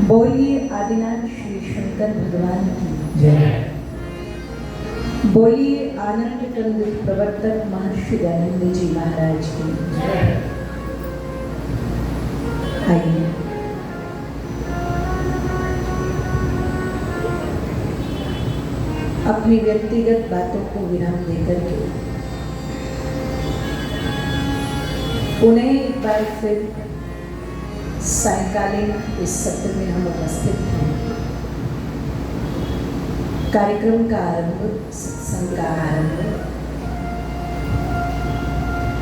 बोलिए आदिनाथ श्री शंकर भगवान की जय। बोलिए आनंद कंद प्रवर्तक महर्षि दयानंद जी महाराज की जय। आइए अपनी व्यक्तिगत बातों को विराम देकर के उन्हें एक बार फिर सायंकालीन इस सत्र में हम उपस्थित हैं। कार्यक्रम का आरंभ, सत्संग का आरंभ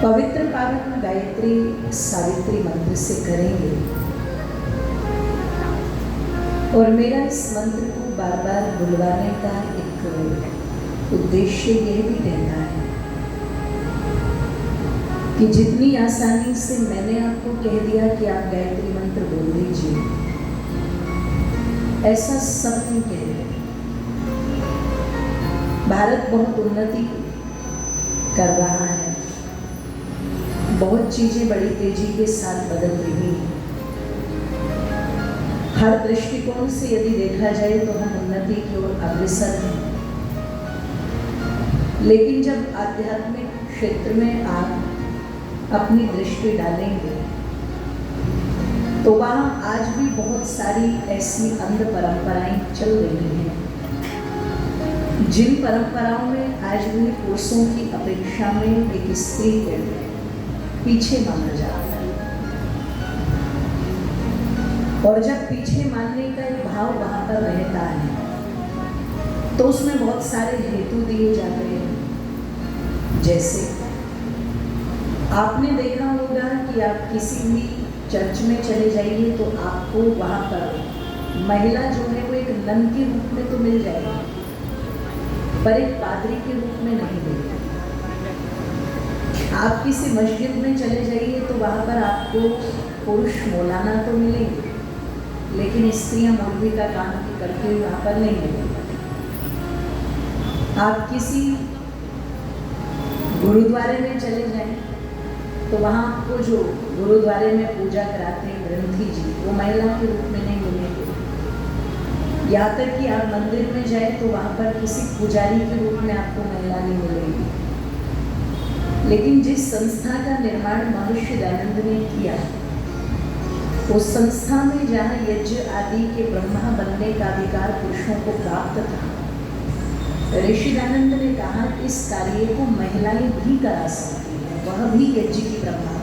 पवित्र पावन गायत्री सावित्री मंत्र से करेंगे और मेरा इस मंत्र को बार बार बुलवाने का एक उद्देश्य यह भी रहता है कि जितनी आसानी से मैंने आपको कह दिया कि आप गायत्री मंत्र बोल दीजिए, ऐसा सब नहीं कह रहे। भारत बहुत उन्नति कर रहा है, बहुत चीजें बड़ी तेजी के साथ बदल रही हैं। हर दृष्टिकोण से यदि देखा जाए तो हम उन्नति की ओर अग्रसर हैं, लेकिन जब आध्यात्मिक क्षेत्र में आप अपनी दृष्टि डालेंगे तो वहाँ आज भी बहुत सारी ऐसी अंध परंपराएं चल रही हैं जिन परंपराओं में आज भी पुरुषों की अपेक्षा में एक स्त्री को पीछे माना जाता है। और जब पीछे मानने का एक भाव वहाँ पर रहता है तो उसमें बहुत सारे हेतु दिए जाते हैं। जैसे आपने देखा होगा कि आप किसी भी चर्च में चले जाइए तो आपको वहाँ पर महिला जो है वो एक नन के रूप में तो मिल जाएगी, पर एक पादरी के रूप में नहीं मिलेगी। आप किसी मस्जिद में चले जाइए तो वहाँ पर आपको पुरुष मौलाना तो मिलेंगे, लेकिन स्त्रियाँ मौलवी का काम करके हुए वहाँ पर नहीं मिलेंगी। आप किसी गुरुद्वारे में चले जाएं तो वहाँ आपको जो गुरुद्वारे में पूजा कराते हैं ग्रंथी जी, वो महिला के रूप में नहीं मिलेंगे। यहाँ तक कि आप मंदिर में जाए तो वहाँ पर किसी पुजारी के रूप में आपको महिला नहीं मिलेगी। लेकिन जिस संस्था का निर्माण महर्षि दयानंद ने किया, उस संस्था में जहाँ यज्ञ आदि के ब्रह्मा बनने का अधिकार पुरुषों को प्राप्त था, ऋषि दयानंद ने कहा इस कार्य को महिलाएं भी करा सकती, वह भी यज्ञ की ब्रह्मा।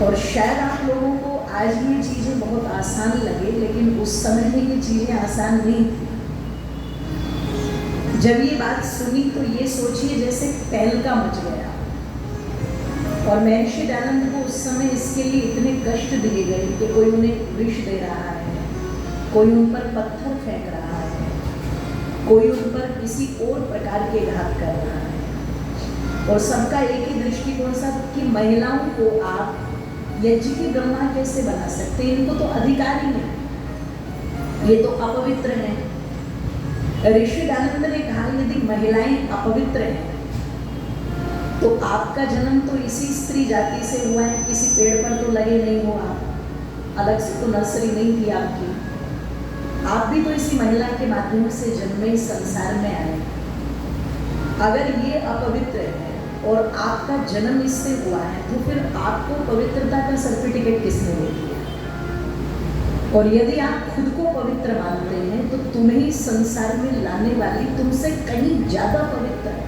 और शायद आप लोगों को आज ये चीजें बहुत आसान लगे, लेकिन उस समय में ये चीजें आसान नहीं थी। जब ये बात सुनी तो ये सोचिए जैसे तहलका मच गया। और महर्षि दयानंद को उस समय इसके लिए इतने कष्ट दिए गए कि कोई उन्हें विष दे रहा है, कोई उन पर पत्थर फेंक रहा है, कोई उन पर किसी और प्रकार के घात कर रहा है। और सबका एक ही दृष्टिकोण था कि महिलाओं को आप यज्ञ की ब्रह्मा कैसे बना सकते हैं, इनको तो अधिकार ही नहीं, ये तो अपवित्र हैं। ऋषि दयानंद ने कहा यदि महिलाएं अपवित्र हैं तो आपका जन्म तो इसी स्त्री जाति से हुआ है, किसी पेड़ पर तो लगे नहीं हो, आप अलग से तो नर्सरी नहीं थी आपकी, आप भी तो इसी महिला के माध्यम से जन्मे संसार में आए। अगर ये अपवित्र है और आपका जन्म इससे हुआ है तो फिर आपको पवित्रता का सर्टिफिकेट किसने दे दिया? और यदि आप खुद को पवित्र मानते हैं तो तुम्हें संसार में लाने वाली तुमसे कहीं ज्यादा पवित्र है,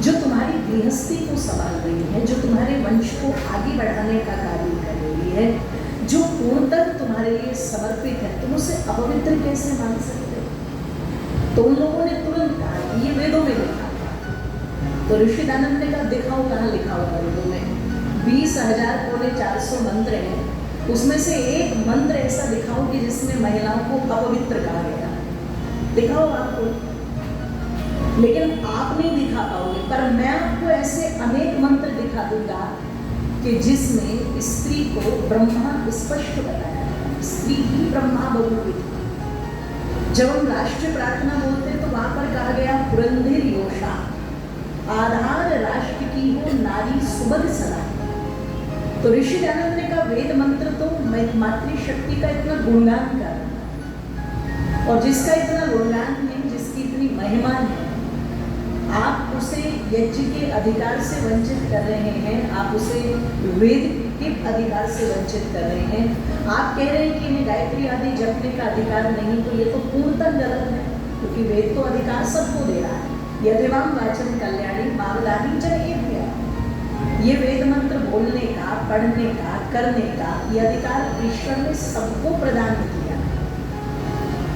जो तुम्हारी गृहस्थी को संभाल रही है, जो तुम्हारे वंश को आगे बढ़ाने का कार्य कर रही है, जो पूर्णतः तुम्हारे लिए समर्पित है, तुम उसे अपवित्र कैसे मान सकते हो? तो उन लोगों ने तुरंत कहा कि ये वेदों में लिखा। तो ऋषि दयानंद ने कहा दिखाओ कहाँ लिखा हुआ वेदों में? 20,400 मंत्र हैं, उसमें से एक मंत्र ऐसा दिखाओ कि जिसमें महिलाओं को अपवित्र कहा गया, दिखाओ आपको। लेकिन आप नहीं दिखा पाओगे, पर मैं आपको ऐसे अनेक मंत्र दिखा दूंगा कि जिसमें स्त्री को ब्रह्मा स्पष्ट बताया, स्त्री ही ब्रह्मा बहुरूपी थी। जब हम राष्ट्रीय प्रार्थना बोलते हैं तो वहां पर कहा गया पुरंधिर योषा, आधार राष्ट्र की हो नारी सुबह सदा। तो तो ऋषि दयानंद ने कहा वेद मंत्र तो मातृशक्ति का इतना गुणगान कर, और जिसका इतना गुणगान है, जिसकी इतनी महिमा है, आप उसे यज्ञ के अधिकार से वंचित कर रहे हैं, आप उसे वेद के अधिकार से वंचित कर रहे हैं। आप कह रहे हैं कि इन्हें गायत्री आदि जपने का अधिकार नहीं, तो ये तो पूर्णतः गलत है, क्योंकि वेद तो अधिकार सबको दे रहा है। यदिवाम वाचन कल्याणी मावदानी जनेभ्य, ये वेद मंत्र बोलने का, पढ़ने का, करने का ये अधिकार ईश्वर ने सबको प्रदान किया।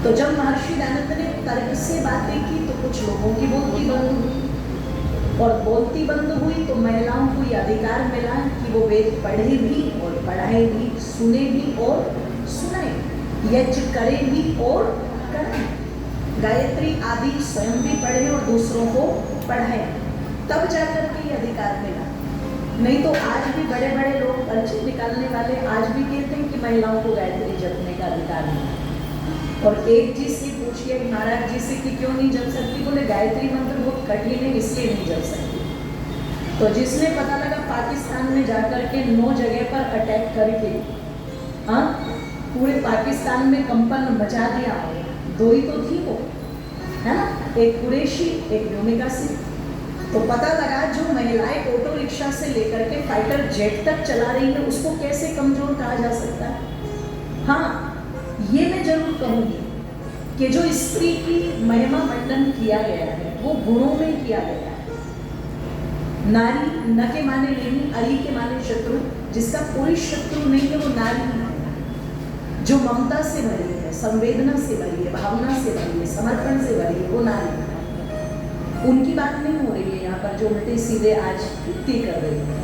तो जब महर्षि दयानंद ने तर्क से बातें की तो कुछ लोगों की बोलती बंद हुई, और बोलती बंद हुई तो महिलाओं को ये अधिकार मिला कि वो वेद पढ़े भी और पढ़ाए भी, सुने भी और सुनाए, यज्ञ करे भी और करें, गायत्री आदि स्वयं भी पढ़े और दूसरों को पढ़ाए, तब जाकर के ये अधिकार मिला। नहीं तो आज भी बड़े बड़े लोग पर्चे निकालने वाले आज भी कहते हैं कि महिलाओं को गायत्री जपने का अधिकार नहीं। और एक जी से पूछिए महाराज जी से कि क्यों नहीं जप सकती, बोले गायत्री मंत्र बहुत कठिन है इसलिए नहीं जप सकती। तो जिसने पता लगा पाकिस्तान में जाकर के 9 जगह पर अटैक करके पूरे पाकिस्तान में कंपन मचा दिया, 2 ही तो थी वो, है ना, एक कुरैशी एक व्योमिका सिंह। तो पता लगा जो महिलाएं ऑटो रिक्शा से लेकर के फाइटर जेट तक चला रही है उसको कैसे कमजोर कहा जा सकता है। हाँ, ये मैं जरूर कहूँगी कि जो स्त्री की महिमा मंडन किया गया है वो गुणों में किया गया है। नारी न के माने नहीं, अरि के माने शत्रु, जिसका कोई शत्रु नहीं है वो नारी है, जो ममता से भरी है, संवेदना से भरी है, भावना से भरी है, समर्पण से भरी है, वो नारी है। उनकी बात नहीं हो रही है यहाँ पर, जो उल्टे सीधे आज युक्ति कर रही है।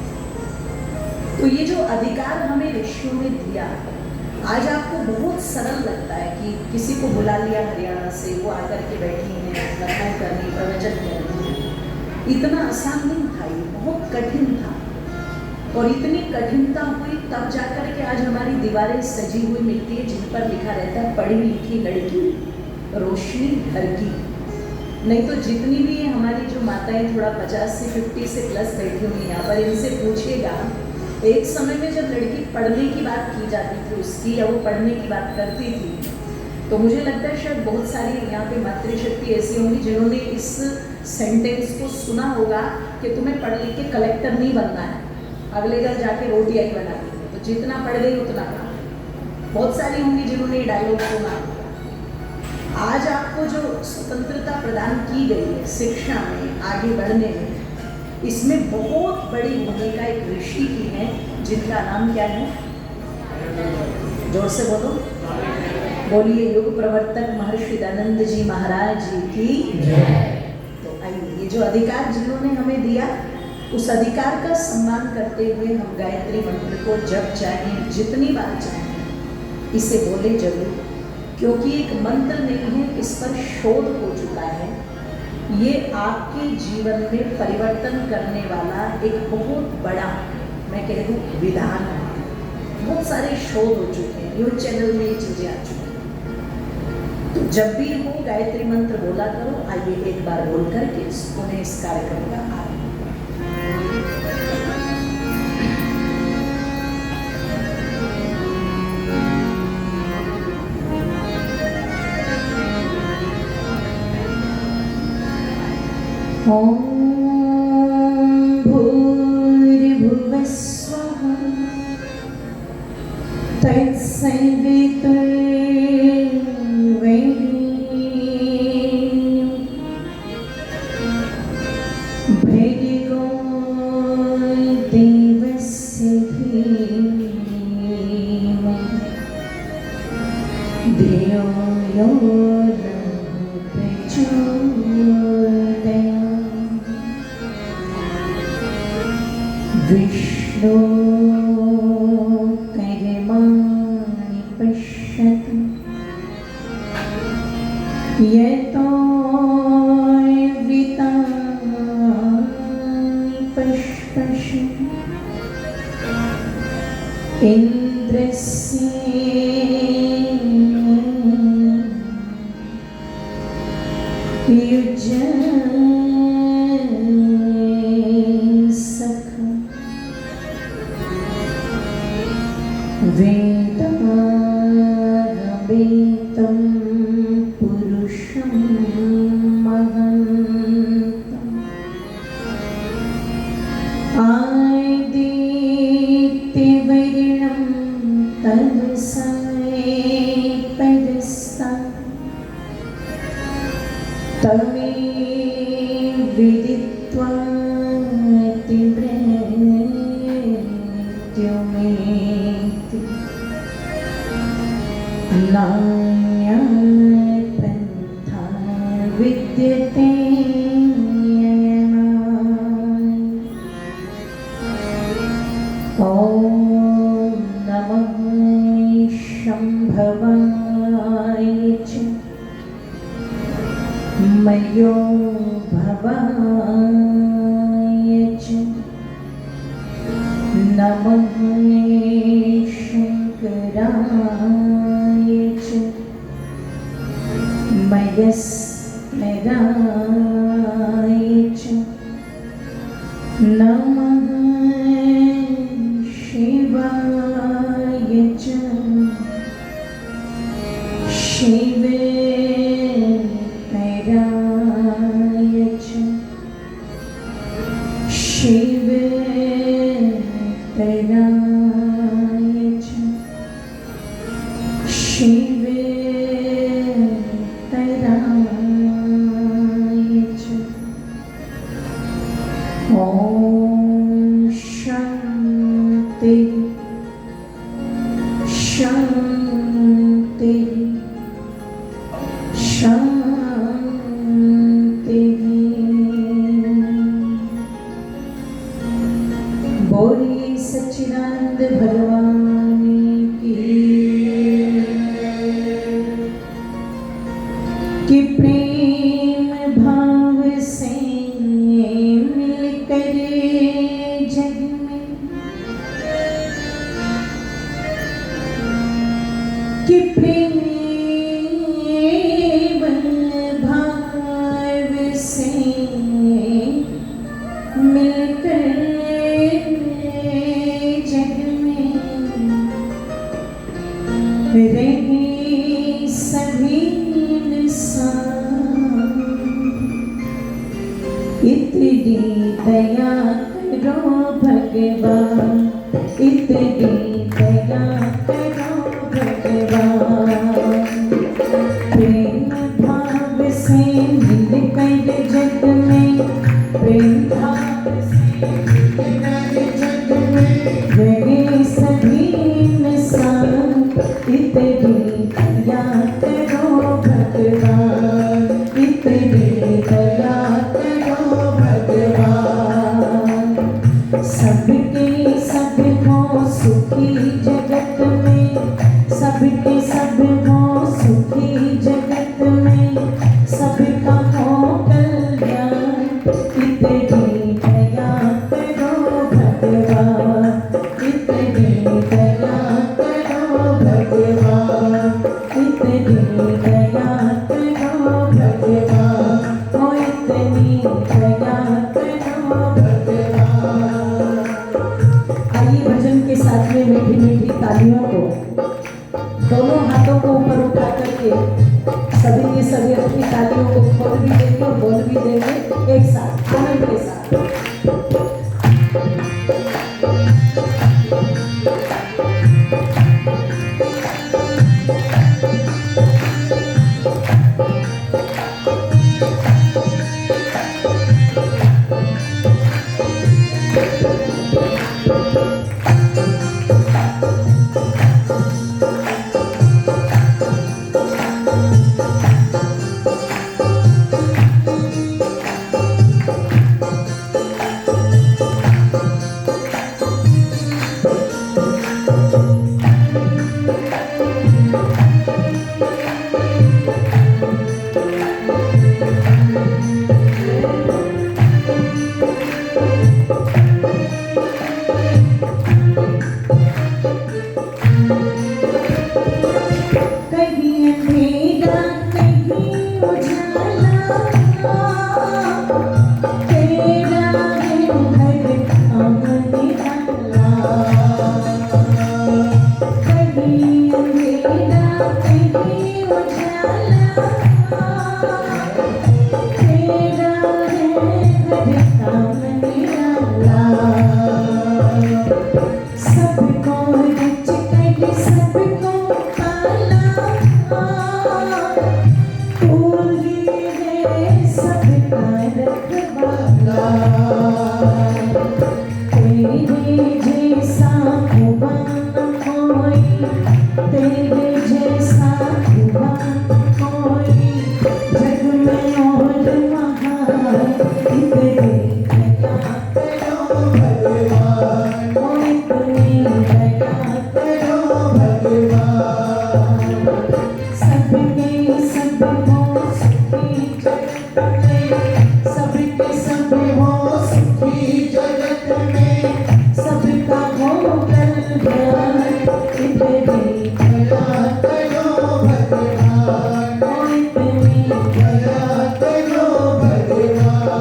तो ये जो अधिकार हमें ऋषियों ने दिया, आज आपको बहुत सरल लगता है कि किसी को बुला लिया हरियाणा से, वो आकर के बैठी हैं, कथाएं करनी, प्रवचन करनी, इतना आसान नहीं था, ये बहुत कठिन था। और इतनी कठिनता हुई तब जाकर के आज हमारी दीवारें सजी हुई मिलती है जिन पर लिखा रहता है पढ़ी लिखी लड़की, रोशनी घर की। नहीं तो जितनी भी हमारी जो माताएं थोड़ा 50 से 50 से प्लस बैठी हुई यहाँ पर, इनसे पूछिएगा एक समय में जब लड़की पढ़ने की बात की जाती थी उसकी, या वो पढ़ने की बात करती थी, तो मुझे लगता है शायद बहुत सारी यहाँ पे मातृशक्ति ऐसी होंगी जिन्होंने इस सेंटेंस को सुना होगा कि तुम्हें पढ़ लिख के कलेक्टर नहीं बनना है, अगले घर जाके रोटियाँ ही बनानी है, तो जितना पढ़ गई उतना काम। बहुत सारी होंगी जिन्होंने ये डायलॉग सुना होगा। आज आपको जो स्वतंत्रता प्रदान की गई है शिक्षा में, आगे बढ़ने में, इसमें बहुत बड़ी भूमिका एक ऋषि की है जिनका नाम क्या है, जोर से बोलो, बोलिए, युग प्रवर्तक महर्षि दयानंद जी महाराज जी की जय। तो आइए, ये जो अधिकार जिन्होंने हमें दिया, उस अधिकार का सम्मान करते हुए हम गायत्री मंत्र को जब चाहें, जितनी बार चाहें, इसे बोले जरूर, क्योंकि एक मंत्र नहीं है, इस पर शोध हो चुका है। ये आपके जीवन में परिवर्तन करने वाला एक बहुत बड़ा, मैं कह दूँ, विधान है। बहुत सारे शोध हो चुके हैं, न्यूज चैनल में ये चीज़ें आ चुकी हैं। तो जब भी हो गायत्री मंत्र बोला करो। आइए एक बार बोल करके उन्हें इस कार्यक्रम का आरंभ। ओम भूर्भुवः स्वः तत्सवितुर्वरेण्यं भर्गो देवस्य धीमहि धियो यो नः प्रचोदयात्। विष्णु कर्माणि पश्यतु यतो वृतानि पश्पशु इन्द्रस्य वेदागमेतं पुरुषं महन्तं आदित्यवर्णं तमसा परस्तात् तमे विदित्वा मृत्युमेति नान्यपन्था विद्यते ॐ नमः शम्भवाय च मयो भवाय च नमः शङ्कराय च मयस्कराय च नमः शिवाय च शिवेतराय च शिवेतराय च शिवेतराय च ॐ शान्ति शान्ति शान्ति। बोलिए सच्चिदानंद भगवान की कि प्रेम भाव से मिलकर जग में कि प्रेम भाव से मिलकर जग में रहे सभी इंसान इतनी दया करो भगवान इतनी दया करो भगवान प्रेम भाव से मिलकर जग में प्रेम भाव से मिलकर जग में रहे सभी इंसान इतनी दया करो भगवान इतनी दया करो भगवान सबके सब हो सुखी जगत में सबके सब हो सुखी जगत में सबका हो कल्याण इतनी दया करो भगवान इतनी दया करो भगवान इतनी दया करो भगवान ओ इतनी दया करो भगवान। आइए भजन के साथ में मीठी मीठी तालियों को दोनों हाथों को ऊपर उठा करके सभी के सभी अपनी तालियों को खोल भी देंगे और बोल भी देंगे एक साथ आनंद के साथ। तेरी उजाला तेरा है हर काम निराला सबको रच कर सबको पाला पूरी है सबका रखवाला तेरे जैसा खुदा न कोई तेरे जैसा खुदा न कोई जग में और वहाँ इतने दया करो भगवान इतनी दया करो भगवान सबके सब हो सुखी जगत में सबके सब हो सुखी जगत में सबका हो कल्याण इतनी दया करो भगवान इतनी दया करो भगवान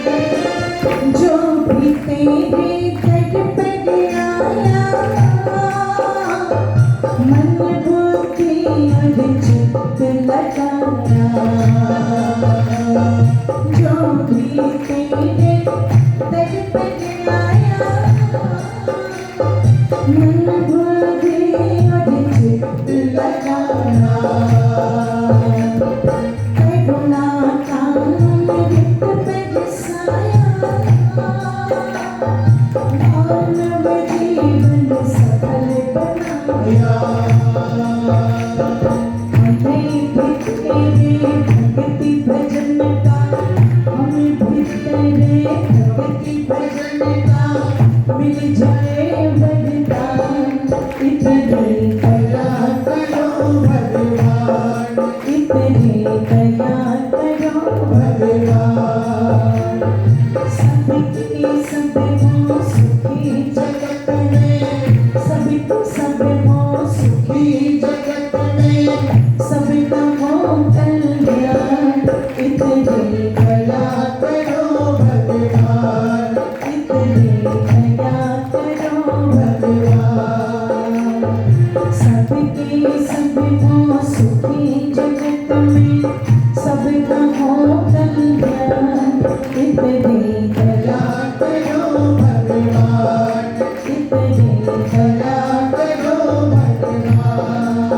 जो भी तेरे दर पर आया मन बुद्धि और चित्त लगाया जो भी तेरे दर पर आया मन बुद्धि और चित्त लगाया करुणा कामृत बरसाया मानव जीवन सफल बनाया हमें भी तेरे भक्ति भजन का हमें भी तेरे भक्ति भजन का मिल जाए वरदान इतनी दया करो भगवान इतनी दया करो भगवान सबकी सब हो सुखी जगत में सबको सब हो सुखी जगत में सबका हो कल्याण इतनी दया करो भगवान इतनी दया करो भगवान सबकी सब हो सुखी जगत में सबका हो कल्याण इतनी दया करो भगवान इतनी दया करो भगवान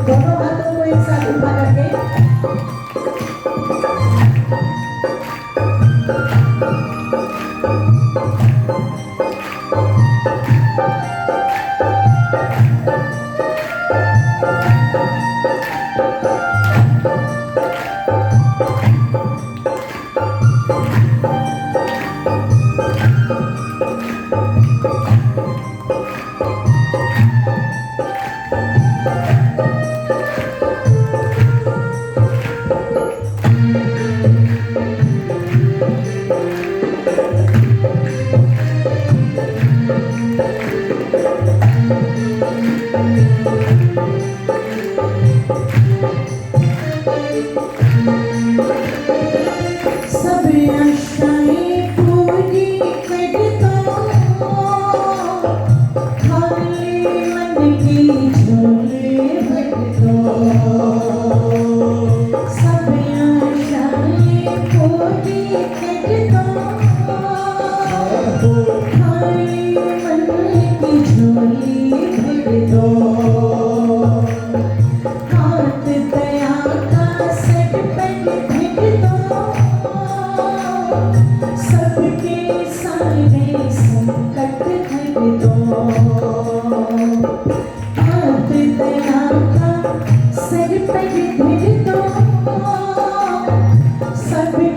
दोनों हाथों को एक साथ उठा करके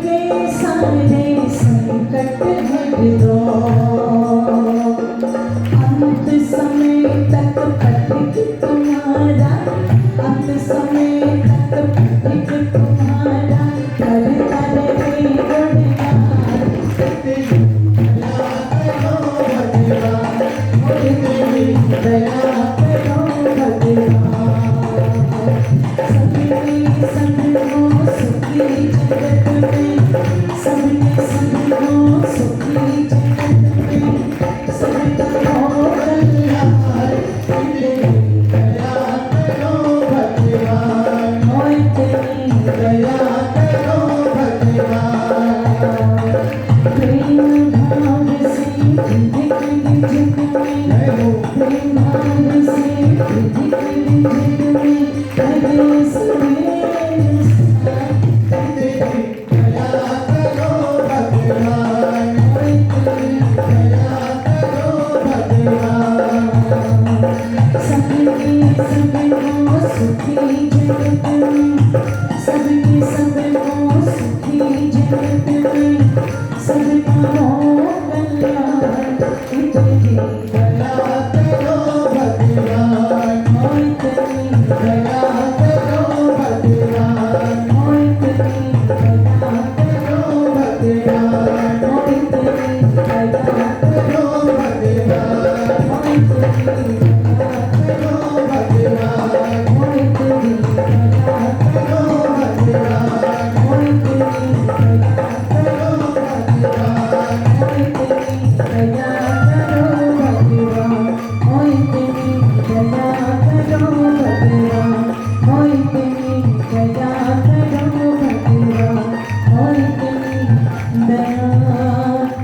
सबके सामने संकट हट दो, अंत समय तक पथिक तुम्हारा, अंत समय तक पथिक तुम्हारा, कर करे गुणगान। दया करो भगवान, सबके संग हो सुखी जगत में, सबके संग हो सुखी जगत में, सबका हो कल्याण। दया करो भगवान, मोय तेरी दया करो भगवान। प्रेम भाव से धिक धिक में, प्रेम भाव से धिक धिक में, करे सवेरे दया करो भगवान, दया करो भगवान। सबके सब हो सुखी जगत में, सबके सब हो सुखी जगत में, सबका हो कल्याण। दया करो भगवान, मोय तेरी दया करो भगवान, मोय तेरी दया करो भगवान, मोय तेरी दया करो भगवान, मोय तेरी दया करो भगवान, मोय तेरी दया करो भगवान, मोय तेरी दया करो भगवान, मोय तेरी दया करो भगवान, मोय तेरी दया करो भगवान, मोय तेरी दया करो भगवान, मोय तेरी दया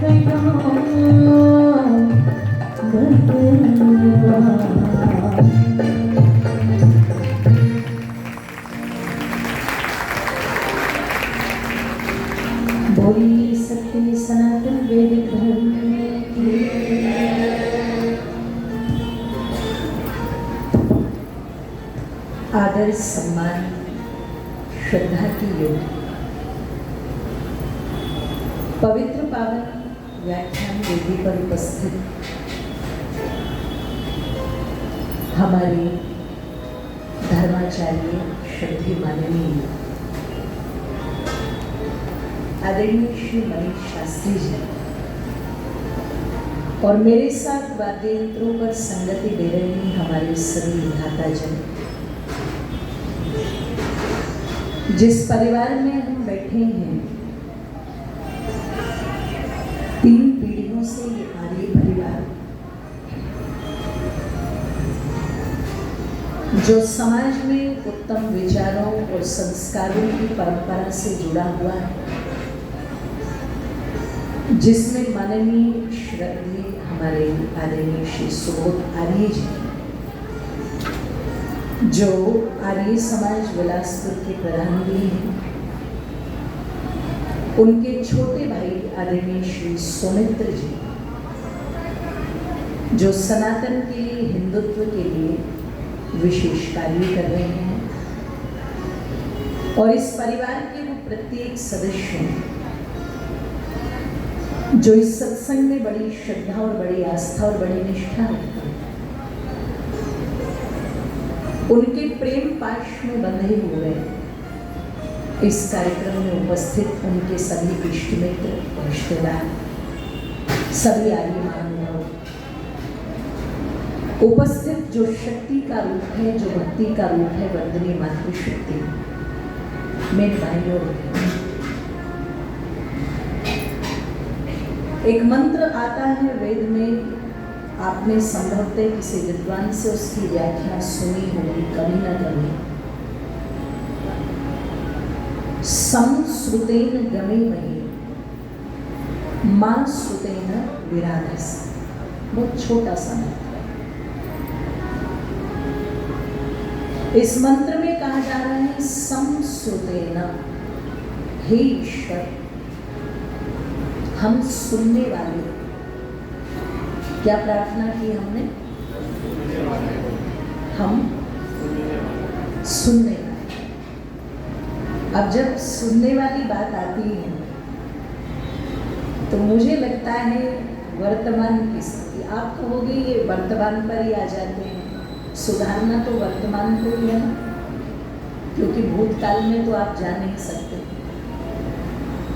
करो भगवान। बोलिए सत्य सनातन वैदिक धर्म की। आदर सम्मान श्रद्धा की योग पवित्र पावन व्याख्यान वेदी पर उपस्थित हमारे धर्माचार्य श्रद्धेय माननीय आदरणीय श्री मनीष शास्त्री जी और मेरे साथ वाद्य यंत्रों पर संगति दे रहे हैं हमारे सभी विधाताजन। जिस परिवार में हम बैठे हैं, 3 पीढ़ियों से ये आर्य परिवार जो समाज में उत्तम विचारों और संस्कारों की परंपरा से जुड़ा हुआ है, जिसमें माननीय श्रद्धेय हमारे आदरणीय श्री सुबोध आर्य जी जो आर्य समाज बिलासपुर के प्रधान भी हैं, उनके छोटे भाई आदरणीय श्री सुमित्र जी जो सनातन के लिए, हिंदुत्व के लिए विशेष कार्य कर रहे हैं, और इस परिवार के वो प्रत्येक सदस्य जो इस सत्संग में बड़ी श्रद्धा और बड़ी आस्था और बड़ी निष्ठा रखते हैं, उनके प्रेम पाश में बंधे हुए इस कार्यक्रम में उपस्थित उनके सभी इष्ट मित्र, रिश्तेदार, सभी आर्य मानव, उपस्थित जो शक्ति का रूप है, जो भक्ति का रूप है, वंदनीय मातृशक्ति, मेरे भाइयों, एक मंत्र आता है वेद में, आपने संभवतः किसी विद्वान से उसकी व्याख्या सुनी होगी कभी न कभी। संश्रुतेन गमे मही मां श्रुतेन विराधस। बहुत छोटा सा मंत्र है। इस मंत्र में कहा जा रहा है संश्रुतेन, हे ईश्वर हम सुनने वाले। क्या प्रार्थना की हमने? हम सुनने वाले। अब जब सुनने वाली बात आती है तो मुझे लगता है वर्तमान की स्थिति, आप कहोगे ये वर्तमान पर ही आ जाते हैं, सुधारना तो वर्तमान को ही है ना, क्योंकि भूतकाल में तो आप जा नहीं सकते,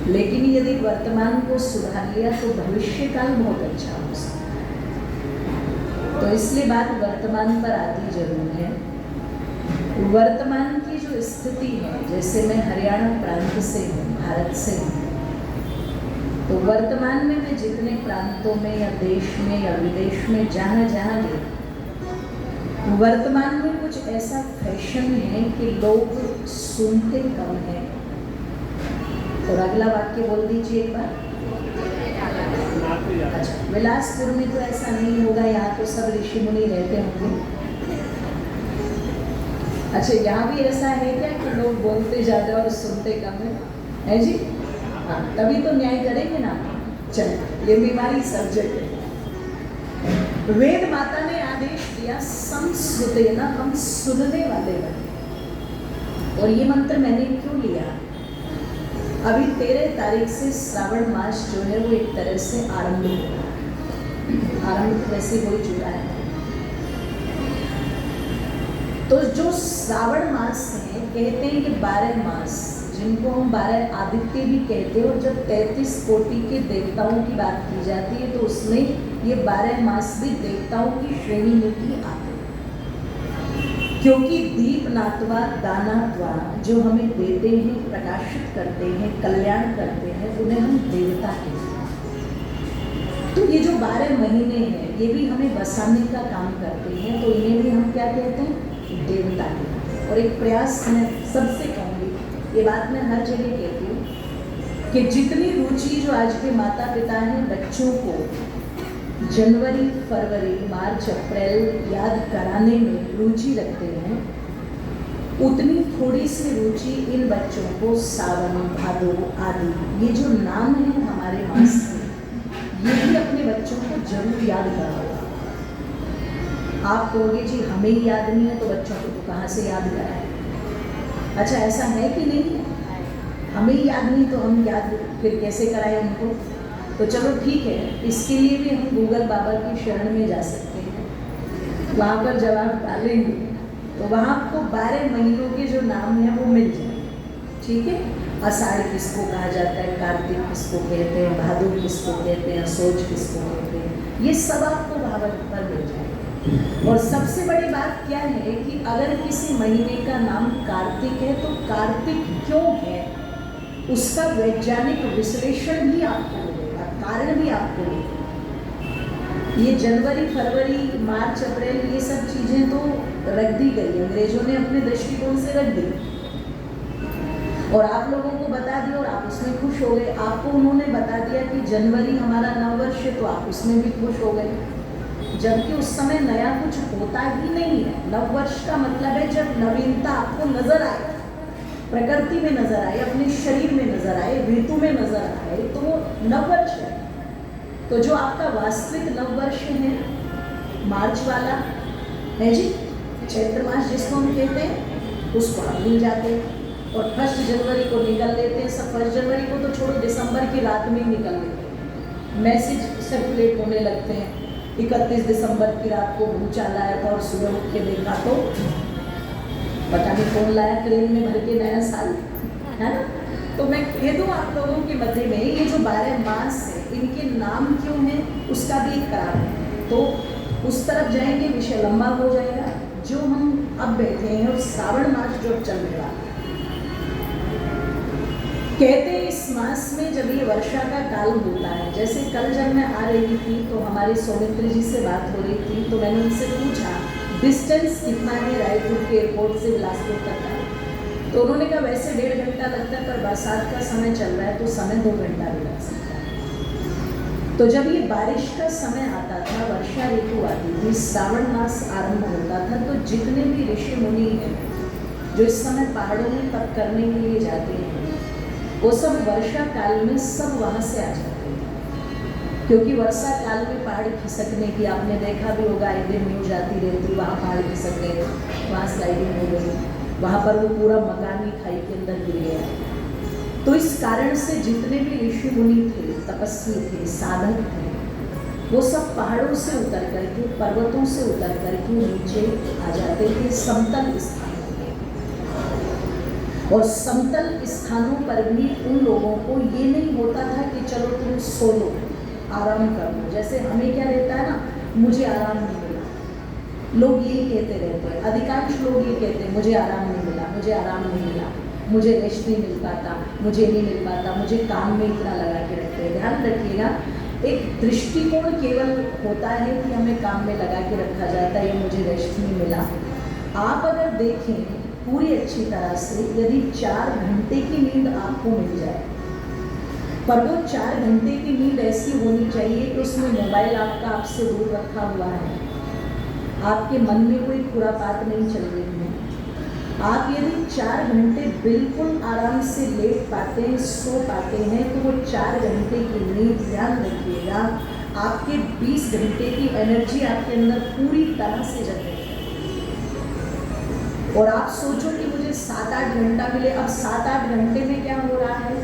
लेकिन यदि वर्तमान को सुधार लिया तो भविष्य काल बहुत अच्छा हो सकता है। तो इसलिए बात वर्तमान पर आती जरूर है। वर्तमान की जो स्थिति है, जैसे मैं हरियाणा प्रांत से हूँ, भारत से हूँ, तो वर्तमान में मैं जितने प्रांतों में या देश में या विदेश में जहाँ जहाँ गई, वर्तमान में कुछ ऐसा फैशन है कि लोग सुनते कम हैं। और अगला वाक्य बोल दीजिए एक बार। अच्छा, बिलासपुर में तो ऐसा नहीं होगा, यहाँ तो सब ऋषि मुनि रहते होंगे। अच्छा, यहाँ भी ऐसा है क्या कि लोग बोलते ज़्यादा और सुनते कम है जी? हाँ, तभी तो न्याय करेंगे ना। चलिए, ये बीमारी सब जगह है। वेद माता ने आदेश दिया संस्कृतेन, हम सुनने वाले बने। और ये मंत्र मैंने क्यों लिया? अभी 13 तारीख से श्रावण मास जो है वो एक तरह से आरंभ हुआ। आरंभ तो वैसे हो ही चुका है। तो जो श्रावण मास है, कहते हैं कि 12 मास, जिनको हम 12 आदित्य भी कहते हैं, और जब 33 कोटि के देवताओं की बात की जाती है तो उसमें ये 12 मास भी देवताओं की श्रेणी में भी आते हैं, क्योंकि दीप नात्वा दानात्वा जो हमें देते हैं, प्रकाशित करते हैं, कल्याण करते हैं, उन्हें हम देवता कहते हैं। तो ये जो 12 महीने हैं, ये भी हमें बसाने का काम करते हैं, तो इन्हें भी हम क्या कहते हैं? देवता कहते हैं। और एक प्रयास मैं सबसे कहूँगी, ये बात मैं हर जगह कहती हूँ कि जितनी रुचि जो आज के माता पिता हैं बच्चों को जनवरी, फरवरी, मार्च, अप्रैल याद कराने में रुचि रखते हैं, उतनी थोड़ी सी रुचि इन बच्चों को सावन, भादो आदि ये जो नाम है हमारे मास में, ये भी अपने बच्चों को जरूर याद कराओ। आप कहोगे जी हमें ही याद नहीं है तो बच्चों को तो कहाँ से याद कराएं? अच्छा, ऐसा है कि नहीं? हमें ही याद नहीं तो हम याद फिर कैसे कराएं उनको? तो चलो ठीक है, इसके लिए भी हम गूगल बाबा की शरण में जा सकते हैं, वहाँ पर जवाब डालेंगे तो वहाँ आपको 12 महीनों के जो नाम हैं वो मिल जाएंगे। ठीक है, आषाढ़ किसको कहा जाता है, कार्तिक किसको कहते हैं, भादो किसको कहते हैं, सोच किसको कहते हैं, ये सब आपको भागवत पर मिल जाएगा। और सबसे बड़ी बात क्या है कि अगर किसी महीने का नाम कार्तिक है तो कार्तिक क्यों है, उसका वैज्ञानिक विश्लेषण भी आपको मिलेगा, कारण भी आपको मिलेगा। ये जनवरी, फरवरी, मार्च, अप्रैल ये सब चीज़ें तो रख दी गई, अंग्रेजों ने अपने दृष्टिकोण से रख दी और आप लोगों को बता दिया और आप उसमें खुश हो गए। आपको उन्होंने बता दिया कि जनवरी हमारा नववर्ष है तो आप उसमें भी खुश हो गए, जबकि उस समय नया कुछ होता ही नहीं है। नववर्ष का मतलब है जब नवीनता आपको नजर आए, प्रकृति में नजर आए, अपने शरीर में नजर आए, ऋतु में नजर आए, तो वो नववर्ष है। तो जो आपका वास्तविक नववर्ष है मार्च वाला है जी, चैत्र मास जिसको हम कहते हैं, उसको आप भूल जाते हैं और 1 जनवरी को निकल लेते हैं। सब 1 जनवरी को तो छोड़ो, दिसंबर की रात में ही निकल लेते हैं, मैसेज सर्कुलेट होने लगते हैं। 31 दिसंबर की रात को भूचाल आया था और सुबह उठ के देखा तो पता नहीं कौन लाया क्रेन में भर के नया साल, है ना। तो मैं कह दूँ आप लोगों के मध्य में ये जो 12 मास है, इनके नाम क्यों हैं उसका भी एक कारण है। तो उस तरफ जाएंगे, विषय लंबा हो जाएगा। जो हम अब बैठे हैं और श्रावण मास जो चल रहा है, कहते हैं इस मास में जब ये वर्षा का काल होता है, जैसे कल जब मैं आ रही थी तो हमारे सौमित्र जी से बात हो रही थी, तो मैंने उनसे पूछा डिस्टेंस कितना है रायपुर के एयरपोर्ट से बिलासपुर तक का, तो उन्होंने कहा वैसे 1.5 घंटा लगता है, पर बरसात का समय चल रहा है तो समय 2 घंटा भी लग सकता है। तो जब ये बारिश का समय आता था, वर्षा ऋतु आती थी, श्रावण मास आरंभ होता था, तो जितने भी ऋषि मुनि हैं जो इस समय पहाड़ों में तप करने के लिए जाते हैं, वो सब वर्षा काल में सब वहाँ से आ जाते हैं, क्योंकि वर्षा काल में पहाड़ खिसकने की आपने देखा भी होगा, एक दिन न्यूज आती रहती, वहाँ पहाड़ खिसक गए, वहाँ स्लाइडिंग हो गई, वहाँ पर वो पूरा मकान ही खाई के अंदर गिर गया। तो इस कारण से जितने भी ऋषि मुनि थे, तपस्वी थे, साधक थे, वो सब पहाड़ों से उतर करके, पर्वतों से उतर करके नीचे आ जाते थे समतल स्थानों पर। और समतल स्थानों पर भी उन लोगों को ये नहीं होता था कि चलो तुम सो लो, आराम कर लो। जैसे हमें क्या रहता है ना, मुझे आराम नहीं मिला, लोग यही कहते रहते हैं, अधिकांश लोग ये कहते हैं मुझे आराम नहीं मिला, मुझे आराम नहीं मिला, मुझे रेस्ट नहीं मिल पाता, मुझे नहीं मिल पाता, मुझे काम में इतना लगा के रखते हैं। ध्यान रखिएगा, एक दृष्टिकोण केवल होता है कि हमें काम में लगा के रखा जाता है, या मुझे रेस्ट नहीं मिला। आप अगर देखें पूरी अच्छी तरह से, यदि 4 घंटे की नींद आपको मिल जाए, पर वो 4 घंटे की नींद ऐसी होनी चाहिए कि उसमें मोबाइल आपका आपसे दूर रखा हुआ है, आपके मन में कोई खुरापात नहीं चल रही है, आप यदि 4 घंटे बिल्कुल आराम से लेट पाते हैं, सो पाते हैं, तो वो 4 घंटे की नींद, ध्यान रखिएगा, आपके 20 घंटे की एनर्जी आपके अंदर पूरी तरह से जग रही है। और आप सोचो कि मुझे 7-8 घंटा मिले, अब 7-8 घंटे में क्या हो रहा है,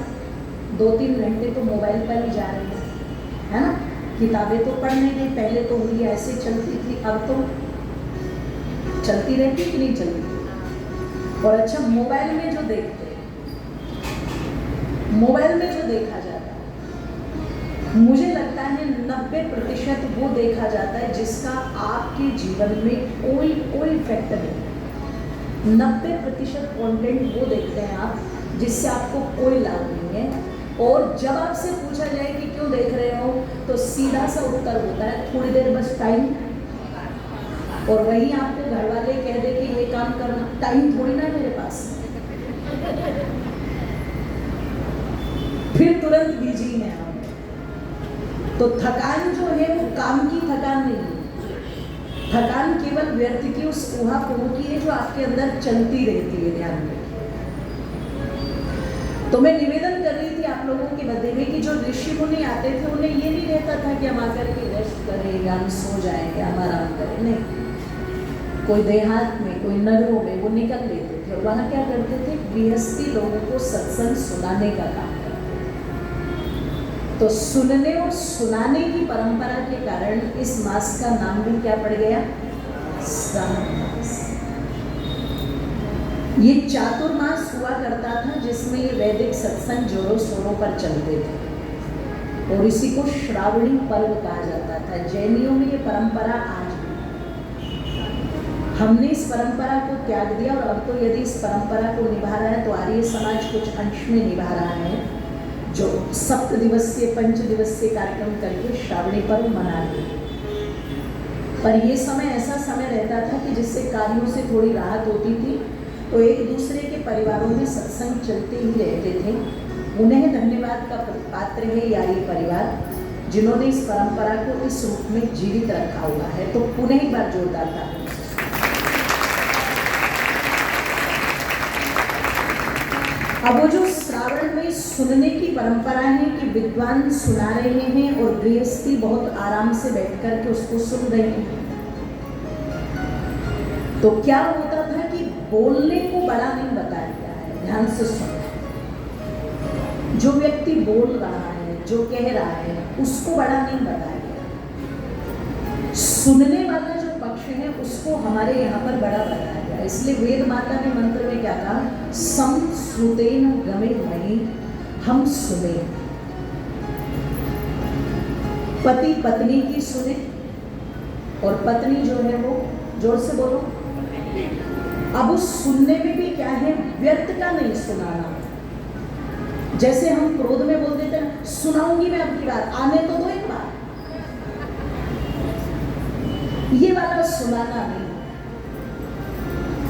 2-3 घंटे तो मोबाइल पर ही जा रहे हैं, है ना। किताबें तो पढ़ नहीं रहे, पहले तो उंगली ऐसे चलती थी, अब तो चलती रहती कि नहीं चलती। और अच्छा, मोबाइल में जो देखते हैं, मोबाइल में जो देखा जाता है, मुझे लगता है 90% वो देखा जाता है जिसका आपके जीवन में कोई इफेक्ट नहीं। 90% कंटेंट वो देखते हैं आप जिससे आपको कोई लाभ नहीं है। और जब आपसे पूछा जाए कि क्यों देख रहे हो, तो सीधा सा उत्तर होता है थोड़ी देर बस टाइम। और वहीं आपको घर वाले कह दे कि ये काम करना, टाइम थोड़ी ना मेरे पास, फिर तुरंत बिजी हैं हम। तो थकान जो है वो काम की थकान नहीं है, थकान केवल व्यर्थ की उस ऊहापोह की है जो आपके अंदर चलती रहती है। ध्यान में तो मैं निवेदन कर रही थी आप लोगों के मध्य में कि जो ऋषि मुनि आते थे, उन्हें ये नहीं रहता था कि हम आकर के रेस्ट करें, हम सो जाएंगे, हम आराम करें, नहीं। कोई देहात में, कोई नगरों में वो निकल लेते थे और वहाँ क्या करते थे, गृहस्थी लोगों को सत्संग सुनाने का काम करते थे। तो सुनने और सुनाने की परंपरा के कारण इस मास का नाम भी क्या पड़ गया, श्रावण मास। ये चातुर्मास हुआ करता था जिसमें ये वैदिक सत्संग जोरों शोरों पर चलते थे और इसी को श्रावणी पर्व कहा जाता था। जैनियों में ये परंपरा आज भी, हमने इस परंपरा को त्याग दिया और अब तो यदि इस परंपरा को निभा रहा है तो आर्य समाज कुछ अंश में निभा रहा है, जो 7 दिवसीय 5 दिवसीय कार्यक्रम करके श्रावणी पर्व मना रहे। पर ये समय ऐसा समय रहता था कि जिससे कार्यों से थोड़ी राहत होती थी, तो एक दूसरे के परिवारों में सत्संग चलते ही रहते थे। उन्हें धन्यवाद का पात्र है यारी परिवार, जिन्होंने इस परंपरा को इस रूप में जीवित रखा हुआ है। तो पुनः एक बार जोरदार ताली। अब वो जो श्रावण में सुनने की परंपरा है कि विद्वान सुना रहे हैं और गृहस्थी बहुत आराम से बैठ कर के उसको सुन रहे हैं, तो क्या होता था कि बोलने को बड़ा नहीं बताया गया है। ध्यान से सुनो, जो व्यक्ति बोल रहा है, जो कह रहा है, उसको बड़ा नहीं बताया गया। सुनने वाला जो पक्ष है उसको हमारे यहाँ पर बड़ा बताया गया। इसलिए वेद माता ने मंत्र में क्या कहा, सम श्रुतेन गमे मयि, हम सुने। पति पत्नी की सुने, और पत्नी जो है वो, जोर से बोलो, अब उस सुनने में भी क्या है, व्यर्थ का नहीं सुनाना। जैसे हम क्रोध में बोल देते हैं, सुनाऊंगी मैं आपकी बात, आने तो दो एक बार, ये वाला सुनाना नहीं।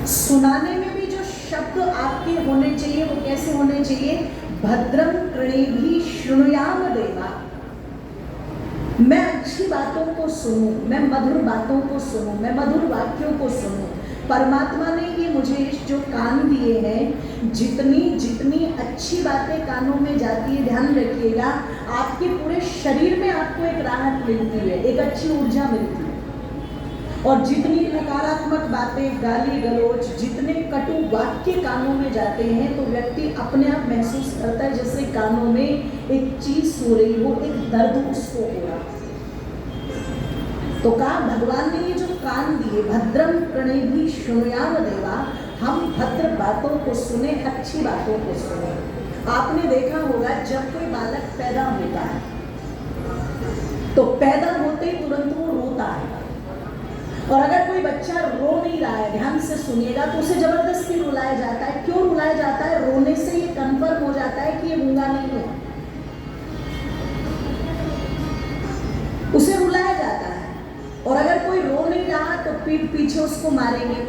सुनाने में भी जो शब्द आपके होने चाहिए वो कैसे होने चाहिए, भद्रम कृणेभिः शृणुयाम देवा। मैं अच्छी बातों को सुनूं, मैं मधुर बातों को सुनूं, मैं मधुर वाक्यों को सुनूं। परमात्मा ने ये मुझे जो कान दिए हैं, जितनी जितनी अच्छी बातें कानों में जाती है, ध्यान रखिएगा, आपके पूरे शरीर में आपको एक राहत मिलती है, एक अच्छी ऊर्जा मिलती है। और जितनी नकारात्मक बातें, गाली गलौज, जितने कटु वाक्य कानों में जाते हैं तो व्यक्ति अपने आप महसूस करता है जैसे कानों में एक चीज हो रही हो, एक दर्द उसको हो रहा। तो कहा भगवान ने ये जो कान दिए, भद्रम कर्णेभिः शृणुयाम देवा, हम भद्र बातों को सुने, अच्छी बातों को सुने। आपने देखा होगा जब कोई बालक पैदा होता है तो पैदा होते ही तुरंत वो रोता है, और अगर कोई बच्चा रो नहीं रहा है, ध्यान से सुनिएगा, तो उसे जबरदस्ती रुलाया जाता है। क्यों रुलाया जाता है? रोने से ये कंफर्म हो जाता है कि ये गूंगा नहीं है, उसे रुलाया जाता है। और अगर कोई रो नहीं रहा तो पीठ पीछे उसको मारेंगे।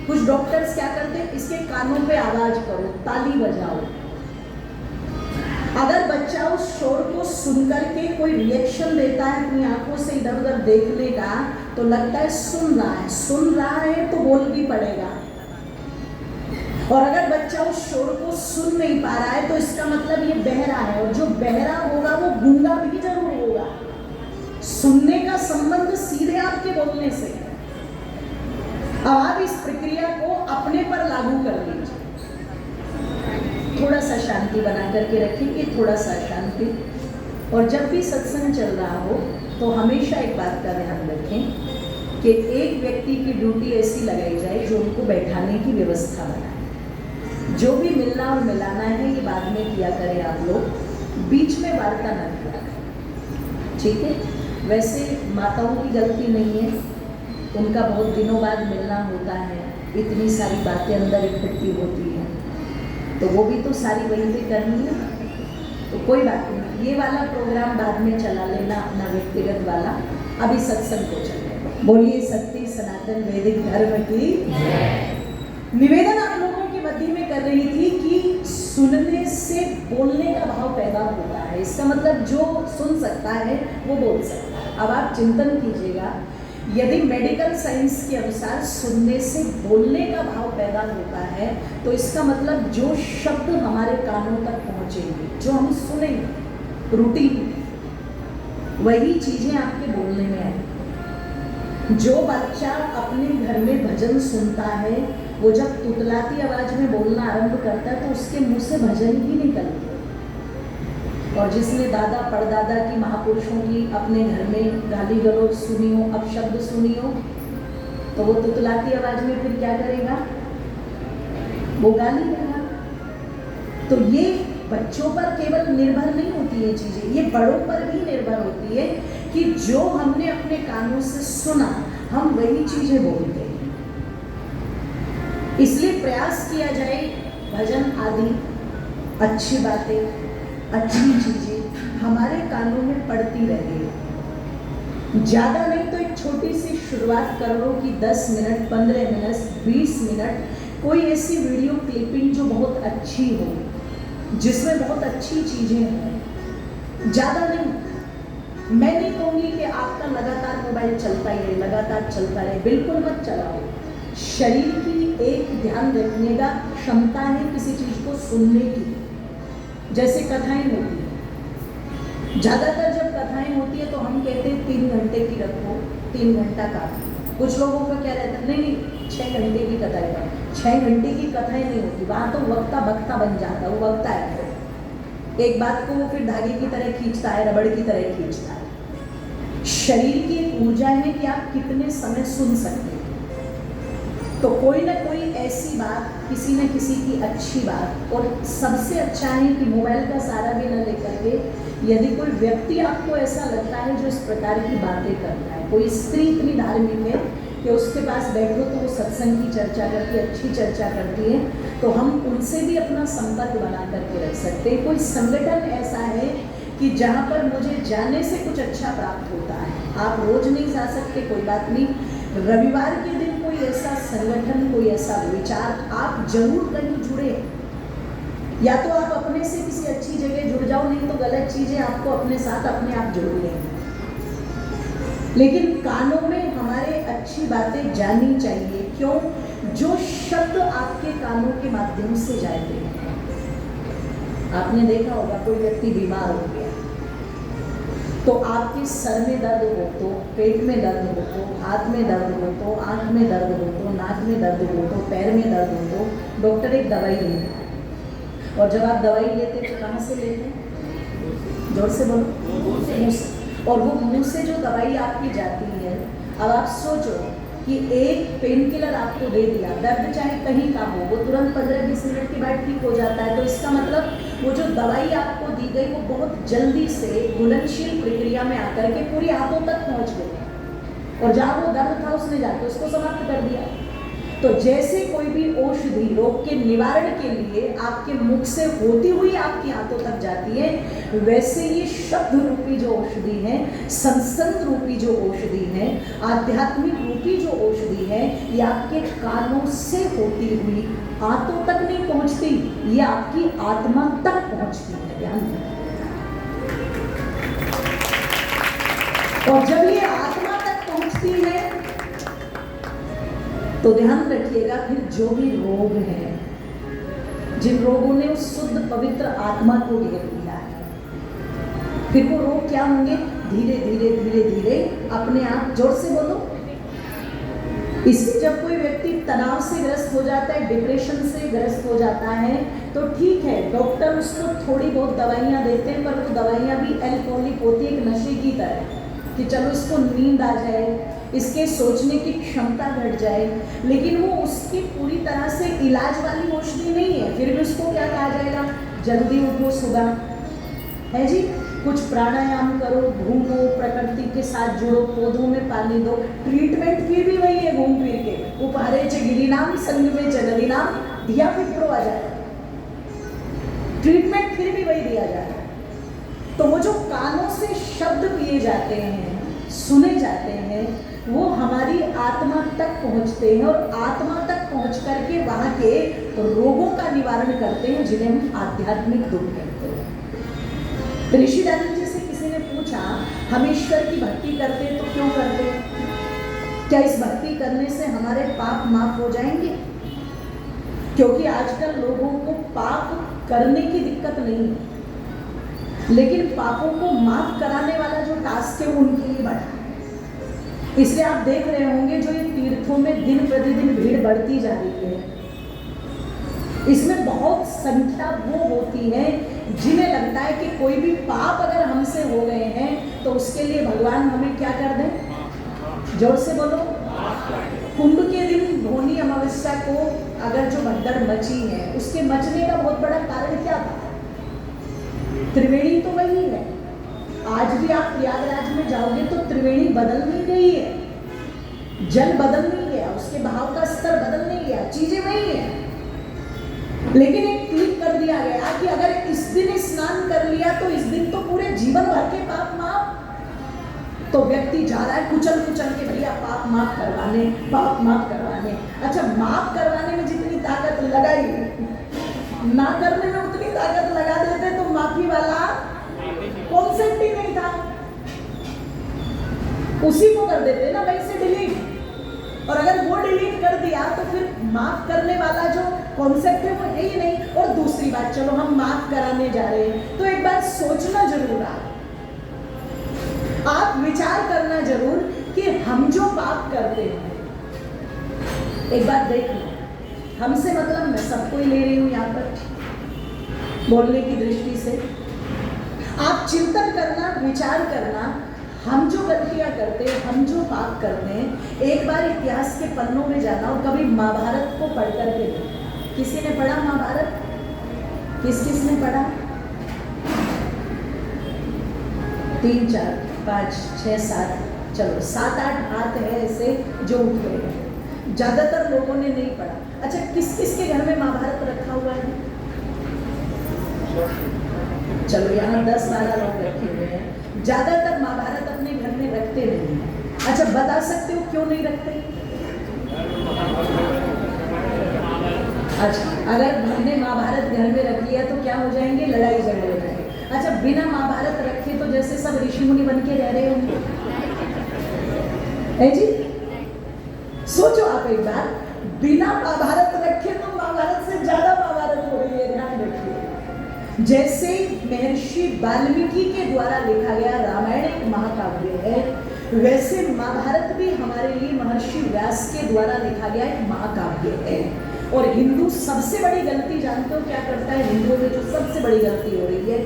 कुछ डॉक्टर्स क्या करते हैं, इसके कानों पे आवाज करो, ताली बजाओ। अगर बच्चा उस शोर को सुनकर के कोई रिएक्शन देता है अपनी आंखों से इधर उधर देखने का, तो लगता है सुन रहा है तो बोल भी पड़ेगा। और अगर बच्चा उस शोर को सुन नहीं पा रहा है तो इसका मतलब ये बहरा है, और जो बहरा होगा वो गूंगा भी जरूर होगा। सुनने का संबंध सीधे आपके बोलने से है। अब आप इस प्रक्रिया को अपने पर लागू कर लीजिए। थोड़ा सा शांति बना करके रखिए, थोड़ा सा शांति। और जब भी सत्संग चल रहा हो तो हमेशा एक बात का ध्यान रखें कि एक व्यक्ति की ड्यूटी ऐसी लगाई जाए जो उनको बैठाने की व्यवस्था बनाए। जो भी मिलना और मिलाना है ये बाद में किया करें आप लोग, बीच में वार्ता न किया करें, ठीक है? वैसे माताओं की गलती नहीं है, उनका बहुत दिनों बाद मिलना होता है, इतनी सारी बातें अंदर इकट्ठी होती हैं, तो वो भी तो सारी वहीं पे करनी है। तो कोई बात नहीं, ये वाला प्रोग्राम बाद में चला लेना अपना व्यक्तिगत वाला, अभी सत्संग को चले। बोलिए सत्य सनातन वैदिक धर्म की। निवेदन आप लोगों के मध्य में कर रही थी कि सुनने से बोलने का भाव पैदा होता है। इसका मतलब जो सुन सकता है वो बोल सकता है। अब आप चिंतन कीजिएगा, यदि मेडिकल साइंस के अनुसार सुनने से बोलने का भाव पैदा होता है तो इसका मतलब जो शब्द हमारे कानों तक पहुंचेंगे, जो हम सुनेंगे रूटीन, वही चीजें आपके बोलने में आएंगी। जो बच्चा अपने घर में भजन सुनता है वो जब तुतलाती आवाज में बोलना आरंभ करता है तो उसके मुंह से भजन ही निकलते। और जिसने दादा परदादा की, महापुरुषों की अपने घर में गाली गलौज सुनी हो, अपशब्द सुनी हो, तो वो तुतलाती आवाज में फिर क्या करेगा? वो गाली देगा। तो ये बच्चों पर केवल निर्भर नहीं होती है चीजें, ये बड़ों पर भी निर्भर होती है कि जो हमने अपने कानों से सुना हम वही चीजें बोलते हैं। इसलिए प्रयास किया जाए भजन आदि अच्छी बातें, अच्छी चीजें हमारे कानों में पड़ती रहे। ज़्यादा नहीं तो एक छोटी सी शुरुआत कर लो कि 10 मिनट, 15 मिनट, 20 मिनट कोई ऐसी वीडियो क्लिपिंग जो बहुत अच्छी हो, जिसमें बहुत अच्छी चीज़ें हों। ज़्यादा नहीं, मैं नहीं कहूँगी कि आपका लगातार मोबाइल चलता ही रहे, लगातार चलता रहे, बिल्कुल मत चलाओ। शरीर की एक ध्यान रखने का क्षमता है किसी चीज़ को सुनने की। जैसे कथाएं होती हैं, ज़्यादातर जब कथाएं होती है तो हम कहते हैं 3 घंटे की रखो, 3 घंटा काफी। कुछ लोगों का क्या रहता है, नहीं 6 घंटे की कथाएं कर। 6 घंटे की कथाएं नहीं होती, वहाँ तो वक्ता बक्ता बन जाता है, वो वक्ता है। एक बात को वो फिर धागे की तरह खींचता है, रबड़ की तरह खींचता है। शरीर की एक ऊर्जा है कि आप कितने समय सुन सकते हैं। तो कोई ना कोई ऐसी बात, किसी न किसी की अच्छी बात, और सबसे अच्छा है कि मोबाइल का सहारा भी न लेकर के, यदि कोई व्यक्ति आपको ऐसा लगता है जो इस प्रकार की बातें करता है, कोई स्त्री इतनी धार्मिक है कि उसके पास बैठो तो वो सत्संग की चर्चा करती है, अच्छी चर्चा करती है, तो हम उनसे भी अपना संपर्क बना करके रख सकते हैं। कोई संगठन ऐसा है कि जहाँ पर मुझे जाने से कुछ अच्छा प्राप्त होता है। आप रोज नहीं जा सकते, कोई बात नहीं, रविवार के दिन कोई ऐसा संगठन, कोई ऐसा विचार, आप जरूर कहीं जुड़े। या तो आप अपने से किसी अच्छी जगह जुड़ जाओ, नहीं तो गलत चीजें आपको अपने साथ अपने आप जोड़ लेंगी। लेकिन कानों में हमारे अच्छी बातें जानी चाहिए। क्यों? जो शब्द आपके कानों के माध्यम से जाते हैं। आपने देखा होगा कोई व्यक्ति बीमार हो गया, तो आपके सर में दर्द हो तो, पेट में दर्द हो तो, हाथ में दर्द हो तो, आँख में दर्द हो तो, नाक में दर्द हो तो, पैर में दर्द हो तो डॉक्टर एक दवाई देता है। और जब आप दवाई लेते तो कहाँ से लेते हैं? जोर से बोलो, मुँह से। और वो मुँह से जो दवाई आपकी जाती है, अब आप सोचो कि एक पेन किलर आपको दे दिया, दर्द चाहे कहीं का हो, वो तुरंत 15-20 मिनट के बाद ठीक हो जाता है। तो इसका मतलब वो जो दवाई आपको दी गई वो बहुत जल्दी से घुलनशील प्रक्रिया में आकर के पूरी आंतों तक पहुंच गई, और जहाँ वो दर्द था उसने जाके उसको समाप्त कर दिया। तो जैसे कोई भी औषधि रोग के निवारण के लिए आपके मुख से होती हुई आपकी आंतों तक जाती है, वैसे ये शब्द रूपी जो औषधि है, संसर्ग रूपी जो औषधि है, आध्यात्मिक रूपी जो औषधि है, ये आपके कानों से होती हुई आंतों तक नहीं पहुंचती, ये आपकी आत्मा तक पहुंचती है। ध्यान दें। और जब ये आत्मा तक पहुंचती है तो ध्यान रखिएगा, फिर जो भी रोग है, जिन रोगों ने उस शुद्ध पवित्र आत्मा को घेर लिया है, फिर वो रोग क्या होंगे? धीरे धीरे धीरे धीरे अपने आप, जोर से बोलो। इसलिए जब कोई व्यक्ति तनाव से ग्रस्त हो जाता है, डिप्रेशन से ग्रस्त हो जाता है, तो ठीक है, डॉक्टर उसको थोड़ी बहुत दवाइयाँ देते हैं, पर वो दवाइयाँ भी अल्कोहलिक होती है, एक नशे की तरह, कि चलो इसको नींद आ जाए, इसके सोचने की क्षमता घट जाए, लेकिन वो उसकी पूरी तरह से इलाज वाली औषधि नहीं है। फिर भी उसको क्या कहा जाएगा? जल्दी उठो सुबह, है जी, कुछ प्राणायाम करो, घूमो, प्रकृति के साथ जुड़ो, पौधों में पानी दो। ट्रीटमेंट फिर भी वही है, घूम फिर के उपहारे च गिरिनाम संग में चलदी नाम दिया पिपरो आ जाए, ट्रीटमेंट फिर भी वही दिया जा रहा है। तो वो जो कानों से शब्द पिए जाते हैं, सुने जाते हैं, वो हमारी आत्मा तक पहुंचते हैं, और आत्मा तक पहुंच करके वहां के रोगों का निवारण करते हैं, जिन्हें हम आध्यात्मिक दुख कहते हैं। ऋषि दयानंद जी से किसी ने पूछा, हम ईश्वर की भक्ति करते हैं तो क्यों करते हैं? क्या इस भक्ति करने से हमारे पाप माफ हो जाएंगे? क्योंकि आजकल लोगों को पाप करने की दिक्कत नहीं है, लेकिन पापों को माफ कराने वाला जो टास्क है वो उनके लिए बढ़ा है। इसलिए आप देख रहे होंगे जो ये तीर्थों में दिन प्रतिदिन भीड़ बढ़ती जा रही है, इसमें बहुत संख्या वो होती है जिन्हें लगता है कि कोई भी पाप अगर हमसे हो गए हैं तो उसके लिए भगवान हमें क्या कर दें? जोर से बोलो। कुंभ के दिन भोनी अमावस्या को अगर जो भगदड़ मची है, उसके मचने का बहुत बड़ा कारण क्या था? त्रिवेणी तो वही है। आज भी आप प्रयागराज में जाओगे तो त्रिवेणी बदल नहीं गई है, जल बदल नहीं गया, उसके बहाव का स्तर बदल नहीं गया, चीजें वही है। लेकिन एक क्लिक कर दिया गया कि अगर इस दिन स्नान कर लिया तो इस दिन तो पूरे जीवन भर के पाप माफ। तो व्यक्ति जा रहा है कुचल कुचल के, भैया पाप माफ करवाने, पाप माफ करवाने। अच्छा, माफ करवाने में जितनी ताकत लगाई, ना करने में उतनी ताकत लगा देते तो माफी वाला कॉन्सेप्ट ही नहीं था, उसी को कर देते ना वहीं से डिलीट। और अगर वो डिलीट कर दिया तो फिर माफ करने वाला जो कॉन्सेप्ट है वो है ही नहीं। और दूसरी बात, चलो हम माफ कराने जा रहे हैं तो एक बार सोचना जरूर, आप विचार करना जरूर कि हम जो पाप करते हैं, एक बात देख लो, हमसे मतलब मैं सबको ही ले रही हूं यहाँ पर बोलने की दृष्टि से। आप चिंतन करना, विचार करना, हम जो गलतियां करते हैं, हम जो पाप करते हैं, एक बार इतिहास के पन्नों में जाना और कभी महाभारत को पढ़ करके देखना। किसी ने पढ़ा महाभारत? किस किस ने पढ़ा? 3, 4, 5, 6, 7, चलो 7-8 हाथ है ऐसे जो उठ गए हैं। ज्यादातर लोगों ने नहीं पढ़ा। अच्छा, किस किस के घर में महाभारत रखा हुआ है? चलो यहाँ 10-12 लोग रखे हुए हैं। ज्यादातर महाभारत अपने घर में रखते नहीं। अच्छा, बता सकते हो क्यों नहीं रखते? अच्छा, अगर हमने महाभारत घर में रख लिया तो क्या हो जाएंगे? लड़ाई झगड़े हो जाएंगे। अच्छा, बिना महाभारत रखे तो जैसे सब ऋषि मुनि बन के रह रहे होंगे, है जी? सोचो आप एक बार, बिना महाभारत रखे तो महाभारत से ज्यादा महाभारत हो रही है, ध्यान रखिए। जैसे महर्षि वाल्मीकि के द्वारा लिखा गया रामायण एक महाकाव्य है, वैसे महाभारत भी हमारे लिए महर्षि व्यास के द्वारा लिखा गया एक महाकाव्य है। और हिंदू सबसे बड़ी गलती जानते हो क्या करता है? हिंदुओं में जो सबसे बड़ी गलती हो रही है,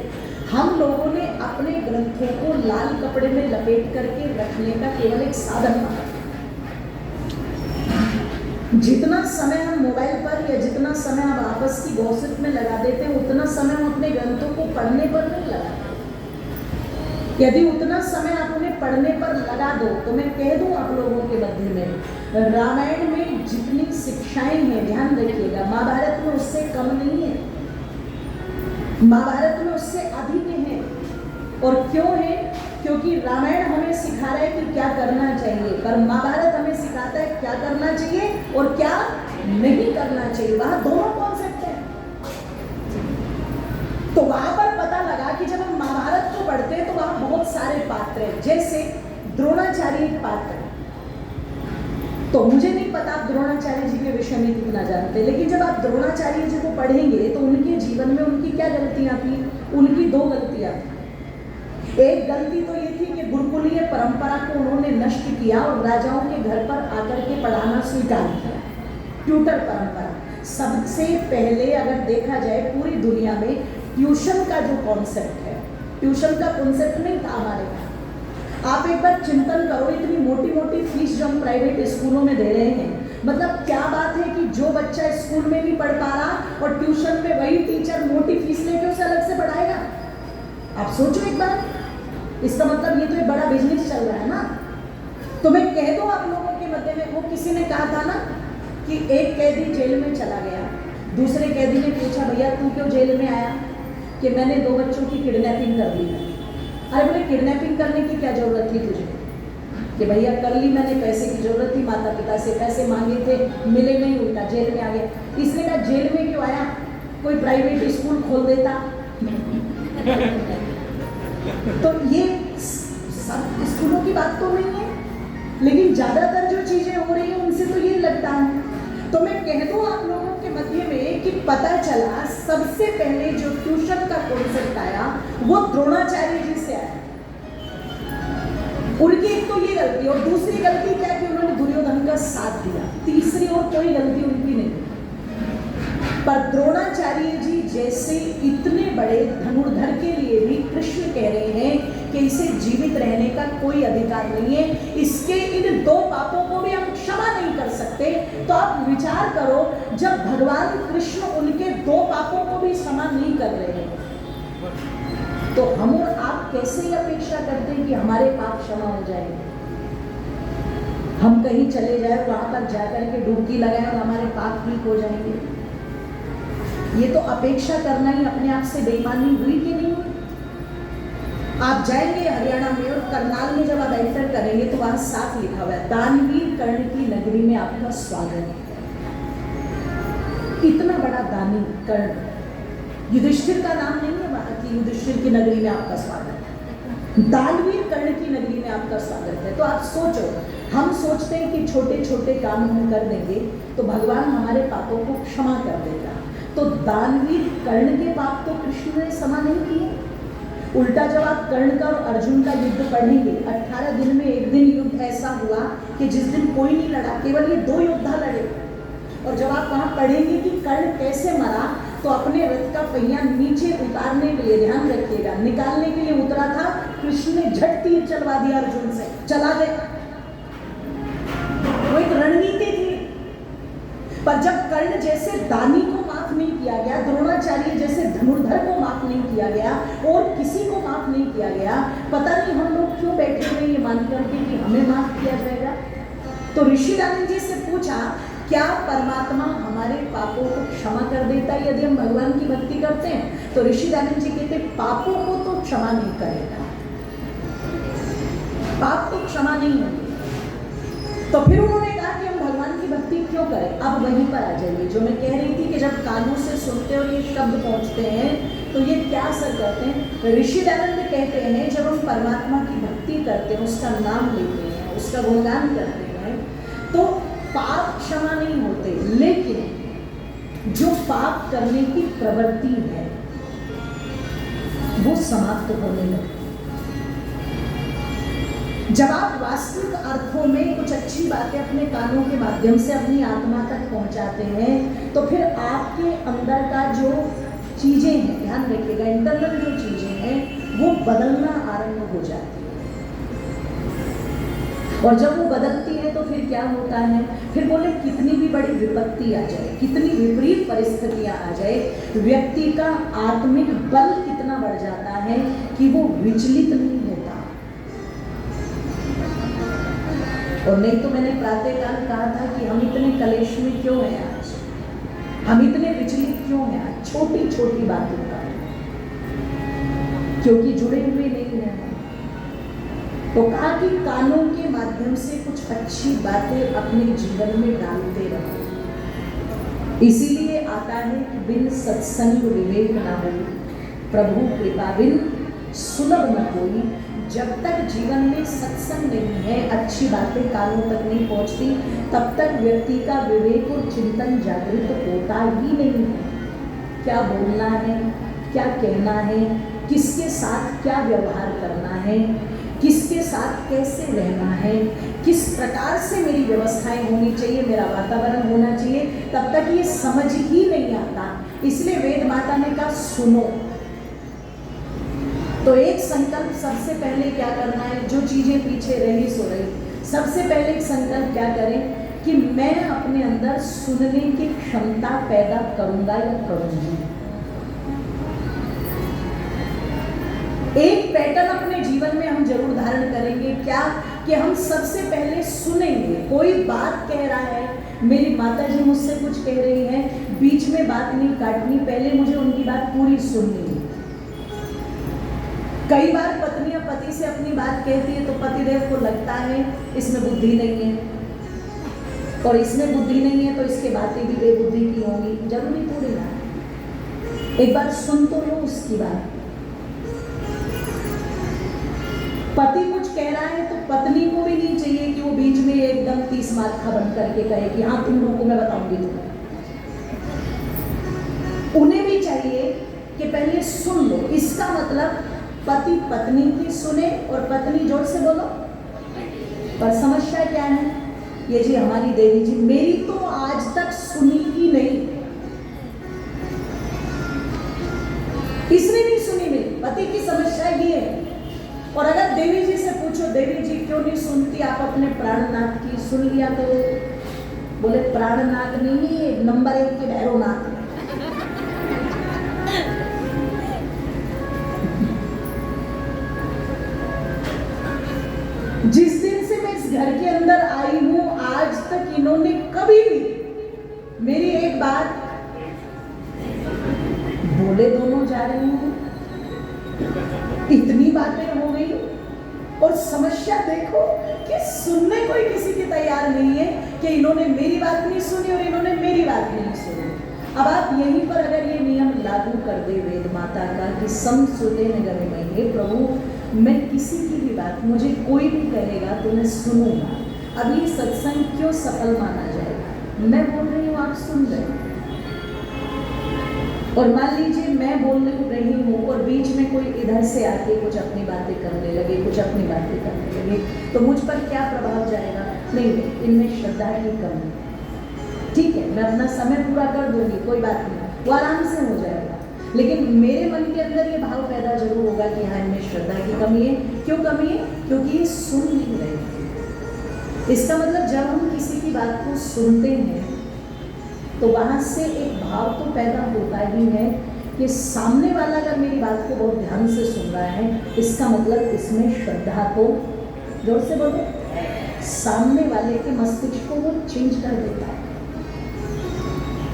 हम लोगों ने अपने ग्रंथों को लाल कपड़े में लपेट करके रखने का केवल एक साधन माना। जितना समय हम मोबाइल पर या जितना समय हम आपस की गॉसिप में लगा देते हैं, उतना समय हम अपने ग्रंथों को पढ़ने पर नहीं लगाते। यदि उतना समय आप उन्हें पढ़ने पर लगा दो तो मैं कह दूं आप लोगों के मध्य में, रामायण में जितनी शिक्षाएं हैं, ध्यान रखिएगा, महाभारत में उससे कम नहीं है, महाभारत में उससे अधिक है। और क्यों है? क्योंकि रामायण हमें सिखा रहा है कि क्या करना चाहिए, पर महाभारत हमें सिखाता है क्या करना चाहिए और क्या नहीं करना चाहिए। वहां दोनों कॉन्सेप्ट है। तो वहां पर पता लगा कि जब हम महाभारत को पढ़ते हैं तो वहां बहुत सारे पात्र हैं, जैसे द्रोणाचार्य एक पात्र है। तो मुझे नहीं पता आप द्रोणाचार्य जी के विषय में कितना जानते हैं, लेकिन जब आप द्रोणाचार्य जी को पढ़ेंगे तो उनके जीवन में उनकी क्या गलतियां थी? उनकी दो गलतियां थी। एक गलती तो ये थी कि गुरुकुलीय परंपरा को उन्होंने नष्ट किया और राजाओं के घर पर आकर के पढ़ाना स्वीकार किया, ट्यूटर परंपरा। सबसे पहले अगर देखा जाए पूरी दुनिया में ट्यूशन का जो कॉन्सेप्ट है, ट्यूशन का कॉन्सेप्ट नहीं था हमारे यहाँ। आप एक बार चिंतन करो, इतनी मोटी मोटी फीस जो हम प्राइवेट स्कूलों में दे रहे हैं, मतलब क्या बात है कि जो बच्चा स्कूल में नहीं पढ़ पा रहा और ट्यूशन में वही टीचर मोटी फीस लेके उसे अलग से पढ़ाएगा। आप सोचो एक बार, इसका मतलब ये तो एक बड़ा बिजनेस चल रहा है ना। तो मैं कह दूं आप लोगों के मध्य में, वो किसी ने कहा था ना कि एक कैदी जेल में चला गया, दूसरे कैदी ने पूछा भैया तू क्यों जेल में आया? कि मैंने 2 बच्चों की किडनैपिंग कर ली है। अरे बोले किडनैपिंग करने की क्या जरूरत थी तुझे? कि भैया कर ली मैंने, पैसे की जरूरत थी, माता पिता से पैसे मांगे थे, मिले नहीं, उल्टा जेल में आ गया। इसने कहा जेल में क्यों आया? कोई प्राइवेट स्कूल खोल देता। तो ये सब स्कूलों की बात तो नहीं है, लेकिन ज्यादातर जो चीजें हो रही है उनसे तो ये लगता है। तो मैं कह दूं आप लोगों के मध्य में कि पता चला सबसे पहले जो ट्यूशन का कॉन्सेप्ट आया वो द्रोणाचार्य जी से आया। उनकी एक तो ये गलती, और दूसरी गलती क्या कि उन्होंने दुर्योधन का साथ दिया। तीसरी और कोई गलती उनकी नहीं। पर द्रोणाचार्य जी जैसे इतने बड़े धनुर्धर के लिए भी कृष्ण कह रहे हैं कि इसे जीवित रहने का कोई अधिकार नहीं है, इसके इन 2 पापों को भी हम क्षमा नहीं कर सकते। तो आप विचार करो, जब भगवान कृष्ण उनके 2 पापों को भी क्षमा नहीं कर रहे हैं, तो हम और आप कैसे अपेक्षा करते हैं कि हमारे पाप क्षमा हो जाएंगे? हम कहीं चले जाए, वहां पर जाकर के डुबकी लगाए और हमारे पाप ठीक हो जाएंगे? ये तो अपेक्षा करना ही अपने आप से बेईमानी हुई कि नहीं हुई? आप जाएंगे हरियाणा में और करनाल में जब आप एंटर करेंगे तो वहां साफ लिखा हुआ है, दानवीर कर्ण की नगरी में आपका स्वागत है। इतना बड़ा दानी कर्ण, युधिष्ठिर का नाम नहीं है वहां की, युधिष्ठिर की नगरी में आपका स्वागत है, दानवीर कर्ण की नगरी में आपका स्वागत है। तो आप सोचो, हम सोचते हैं कि छोटे छोटे काम हम कर देंगे तो भगवान हमारे पापों को क्षमा कर देगा। तो दानवीर कर्ण के पाप तो कृष्ण ने क्षमा नहीं किए। उल्टा जब आप कर्ण का और अर्जुन का युद्ध पढ़ेंगे, 18 दिन में एक दिन युद्ध ऐसा हुआ कि जिस दिन कोई नहीं लड़ा, केवल ये 2 योद्धा लड़े। और जब आप वहां पढ़ेंगे कि कर्ण कैसे मरा, तो अपने रथ का पहिया नीचे उतारने के लिए, ध्यान रखिएगा, निकालने के लिए उतरा था, कृष्ण ने झट तीर चलवा दिया अर्जुन से, चला गया। वो एक रणनीति थी। पर जब कर्ण जैसे दानी को माफ नहीं किया गया, द्रोणाचार्य जैसे धनुर्धर को माफ नहीं किया गया और किसी को माफ नहीं किया गया, पता नहीं हम लोग क्यों बैठे हुए ये मान करके कि हमें माफ किया जाएगा। तो ऋषि दानंद जी से पूछा, क्या परमात्मा हमारे पापों को क्षमा कर देता है यदि हम भगवान की भक्ति करते हैं? तो ऋषि दानंद जी कहते पापों को तो क्षमा नहीं करेगा, पाप तो क्षमा नहीं होंगे। तो फिर उन्होंने कहा कि हम भगवान की भक्ति क्यों करें? अब वहीं पर आ जाइए जो मैं कह रही थी कि जब कानों से सुनते और ये शब्द पहुंचते हैं तो ये क्या असर करते हैं। ऋषि दयानंद कहते हैं जब हम परमात्मा की भक्ति करते हैं, उसका नाम लेते हैं, उसका गुणगान करते हैं, तो पाप क्षमा नहीं होते, लेकिन जो पाप करने की प्रवृत्ति है वो समाप्त होने लगे। जब आप वास्तविक अर्थों में कुछ अच्छी बातें अपने कानों के माध्यम से अपनी आत्मा तक पहुंचाते हैं, तो फिर आपके अंदर का जो चीजें हैं, ध्यान रखिएगा, इंटरनल जो चीजें हैं वो बदलना आरंभ हो जाती है। और जब वो बदलती है तो फिर क्या होता है, फिर बोले कितनी भी बड़ी विपत्ति आ जाए, कितनी विपरीत परिस्थितियां आ जाए, व्यक्ति का आत्मिक बल कितना बढ़ जाता है कि वो विचलित नहीं होता। और नहीं तो मैंने प्रातःकाल कहा था कि हम इतने कलेश में क्यों हैं आज, हम इतने विचलित क्यों हैं आज, छोटी छोटी बातों का, क्योंकि जुड़े हुए नहीं हैं। तो कहा कि कानों के माध्यम से कुछ अच्छी बातें अपने जीवन में डालते रहो। इसीलिए आता है कि बिन सत्संग विवेक ना हो, प्रभु कृपा बिन सुलभ न कोई। जब तक जीवन में सत्संग नहीं है, अच्छी बातें कानों तक नहीं पहुंचती, तब तक व्यक्ति का विवेक और चिंतन जागृत होता ही नहीं है। क्या बोलना है, क्या कहना है, किसके साथ क्या व्यवहार करना है, किसके साथ कैसे रहना है, किस प्रकार से मेरी व्यवस्थाएं होनी चाहिए, मेरा वातावरण होना चाहिए, तब तक ये समझ ही नहीं आता। इसलिए वेद माता ने कहा सुनो। तो एक संकल्प सबसे पहले क्या करना है, जो चीजें पीछे रही सो रही, सबसे पहले एक संकल्प क्या करें कि मैं अपने अंदर सुनने की क्षमता पैदा करूंगा या करूंगी। एक पैटर्न अपने जीवन में हम जरूर धारण करेंगे, क्या कि हम सबसे पहले सुनेंगे। कोई बात कह रहा है, मेरी माता जी मुझसे कुछ कह रही हैं, बीच में बात नहीं काटनी, पहले मुझे उनकी बात पूरी सुननी है। कई बार पत्नियां पति से अपनी बात कहती है तो पतिदेव को लगता है इसमें बुद्धि नहीं है, और इसमें बुद्धि नहीं है तो इसके बातें भी बेबुद्धि की होंगी। जरूरी थोड़ी ना, एक बार सुन तो लो उसकी बात। पति कुछ कह रहा है तो पत्नी को भी नहीं चाहिए कि वो बीच में एकदम 30 माथा बंद करके कहे कि हाँ तुम लोगों को मैं बताऊंगी तुम्हें। उन्हें भी चाहिए कि पहले सुन लो। इसका मतलब पति पत्नी की सुने और पत्नी जोर से बोलो। पर समस्या क्या है, ये जी हमारी देवी जी मेरी तो आज तक सुनी ही नहीं, इसने नहीं सुनी मेरी, पति की समस्या ये है। और अगर देवी जी से पूछो देवी जी क्यों नहीं सुनती आप अपने प्राणनाथ की, सुन लिया तो बोले प्राणनाथ नहीं, नंबर 1 के भैरवनाथ। जिस दिन से मैं इस घर के अंदर आई हूं आज तक इन्होंने कभी भी मेरी एक बात बोले, दोनों जा रही हूं, इतनी बातें हो गई। और समस्या देखो कि सुनने कोई किसी की तैयार नहीं है कि इन्होंने मेरी बात नहीं सुनी और इन्होंने मेरी बात नहीं सुनी। अब आप यहीं पर अगर ये नियम लागू कर दे वेद माता का कि समसुते निगमे महे, प्रभु मैं किसी की भी बात, मुझे कोई भी कहेगा तो मैं सुनूंगा। अब ये सत्संग क्यों सफल माना जाएगा, मैं बोल रही हूँ आप सुन रहे हैं। और मान लीजिए मैं बोल रही हूँ और बीच में कोई इधर से आके कुछ अपनी बातें करने लगे, कुछ अपनी बातें करने लगे, तो मुझ पर क्या प्रभाव जाएगा? नहीं, इनमें श्रद्धा की कमी। ठीक है, मैं अपना समय पूरा कर दूंगी, कोई बात नहीं, वो आराम से हो जाएगा। लेकिन मेरे मन के अंदर ये भाव पैदा जरूर होगा कि हाँ इनमें श्रद्धा की कमी है। क्यों कमी है? क्योंकि ये सुन नहीं रहे। इसका मतलब जब हम किसी की बात को सुनते हैं तो वहाँ से एक भाव तो पैदा होता ही है कि सामने वाला अगर मेरी बात को बहुत ध्यान से सुन रहा है, इसका मतलब इसमें श्रद्धा को, जोर से बोलो, सामने वाले के मस्तिष्क को वो चेंज कर देता है।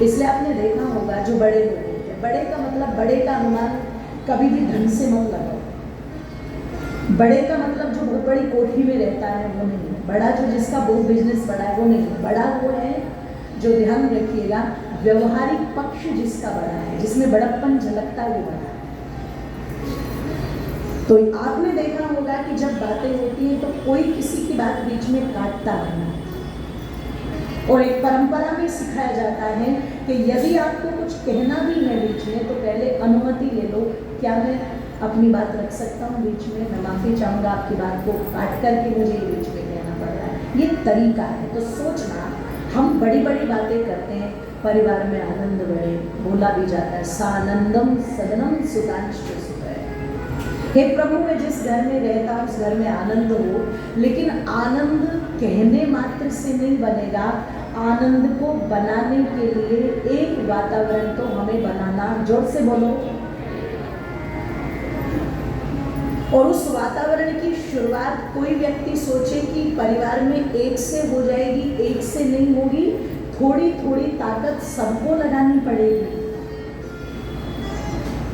इसलिए आपने देखा होगा जो बड़े लोग होते हैं, बड़े का मतलब, बड़े का अनुमान कभी भी ढंग से मत लगाओ। बड़े का मतलब जो बहुत बड़ी कोठी में रहता है वो नहीं है। बड़ा जो जिसका बहुत बिजनेस बड़ा है वो नहीं है। बड़ा वो है जो, ध्यान रखिएगा, व्यवहारिक पक्ष जिसका बड़ा है, जिसमें बड़प्पन झलकता है वो बड़ा है। तो आपने देखा होगा कि जब बातें होती हैं तो कोई किसी की बात बीच में काटता नहीं। और एक परंपरा में सिखाया जाता है कि यदि आपको कुछ कहना भी है बीच में तो पहले अनुमति ले लो। क्या है? अपनी बात रख सकता हूँ बीच में? मैं माफ़ी चाहूँगा, आपकी बात को काट करके मुझे बीच में कहना पड़ रहा है। ये तरीका है। तो सोचना, हम बड़ी बड़ी बातें करते हैं, परिवार में आनंद बढ़े, बोला भी जाता है सानंदम सदनम सुतांश सुतय। हे प्रभु, मैं जिस घर में रहता हूँ उस घर में आनंद हो, लेकिन आनंद कहने मात्र से नहीं बनेगा। आनंद को बनाने के लिए एक वातावरण तो हमें बनाना, जोर से बोलो। और उस वातावरण की शुरुआत कोई व्यक्ति सोचे कि परिवार में एक से हो जाएगी, एक से नहीं होगी। थोड़ी थोड़ी ताकत सबको लगानी पड़ेगी।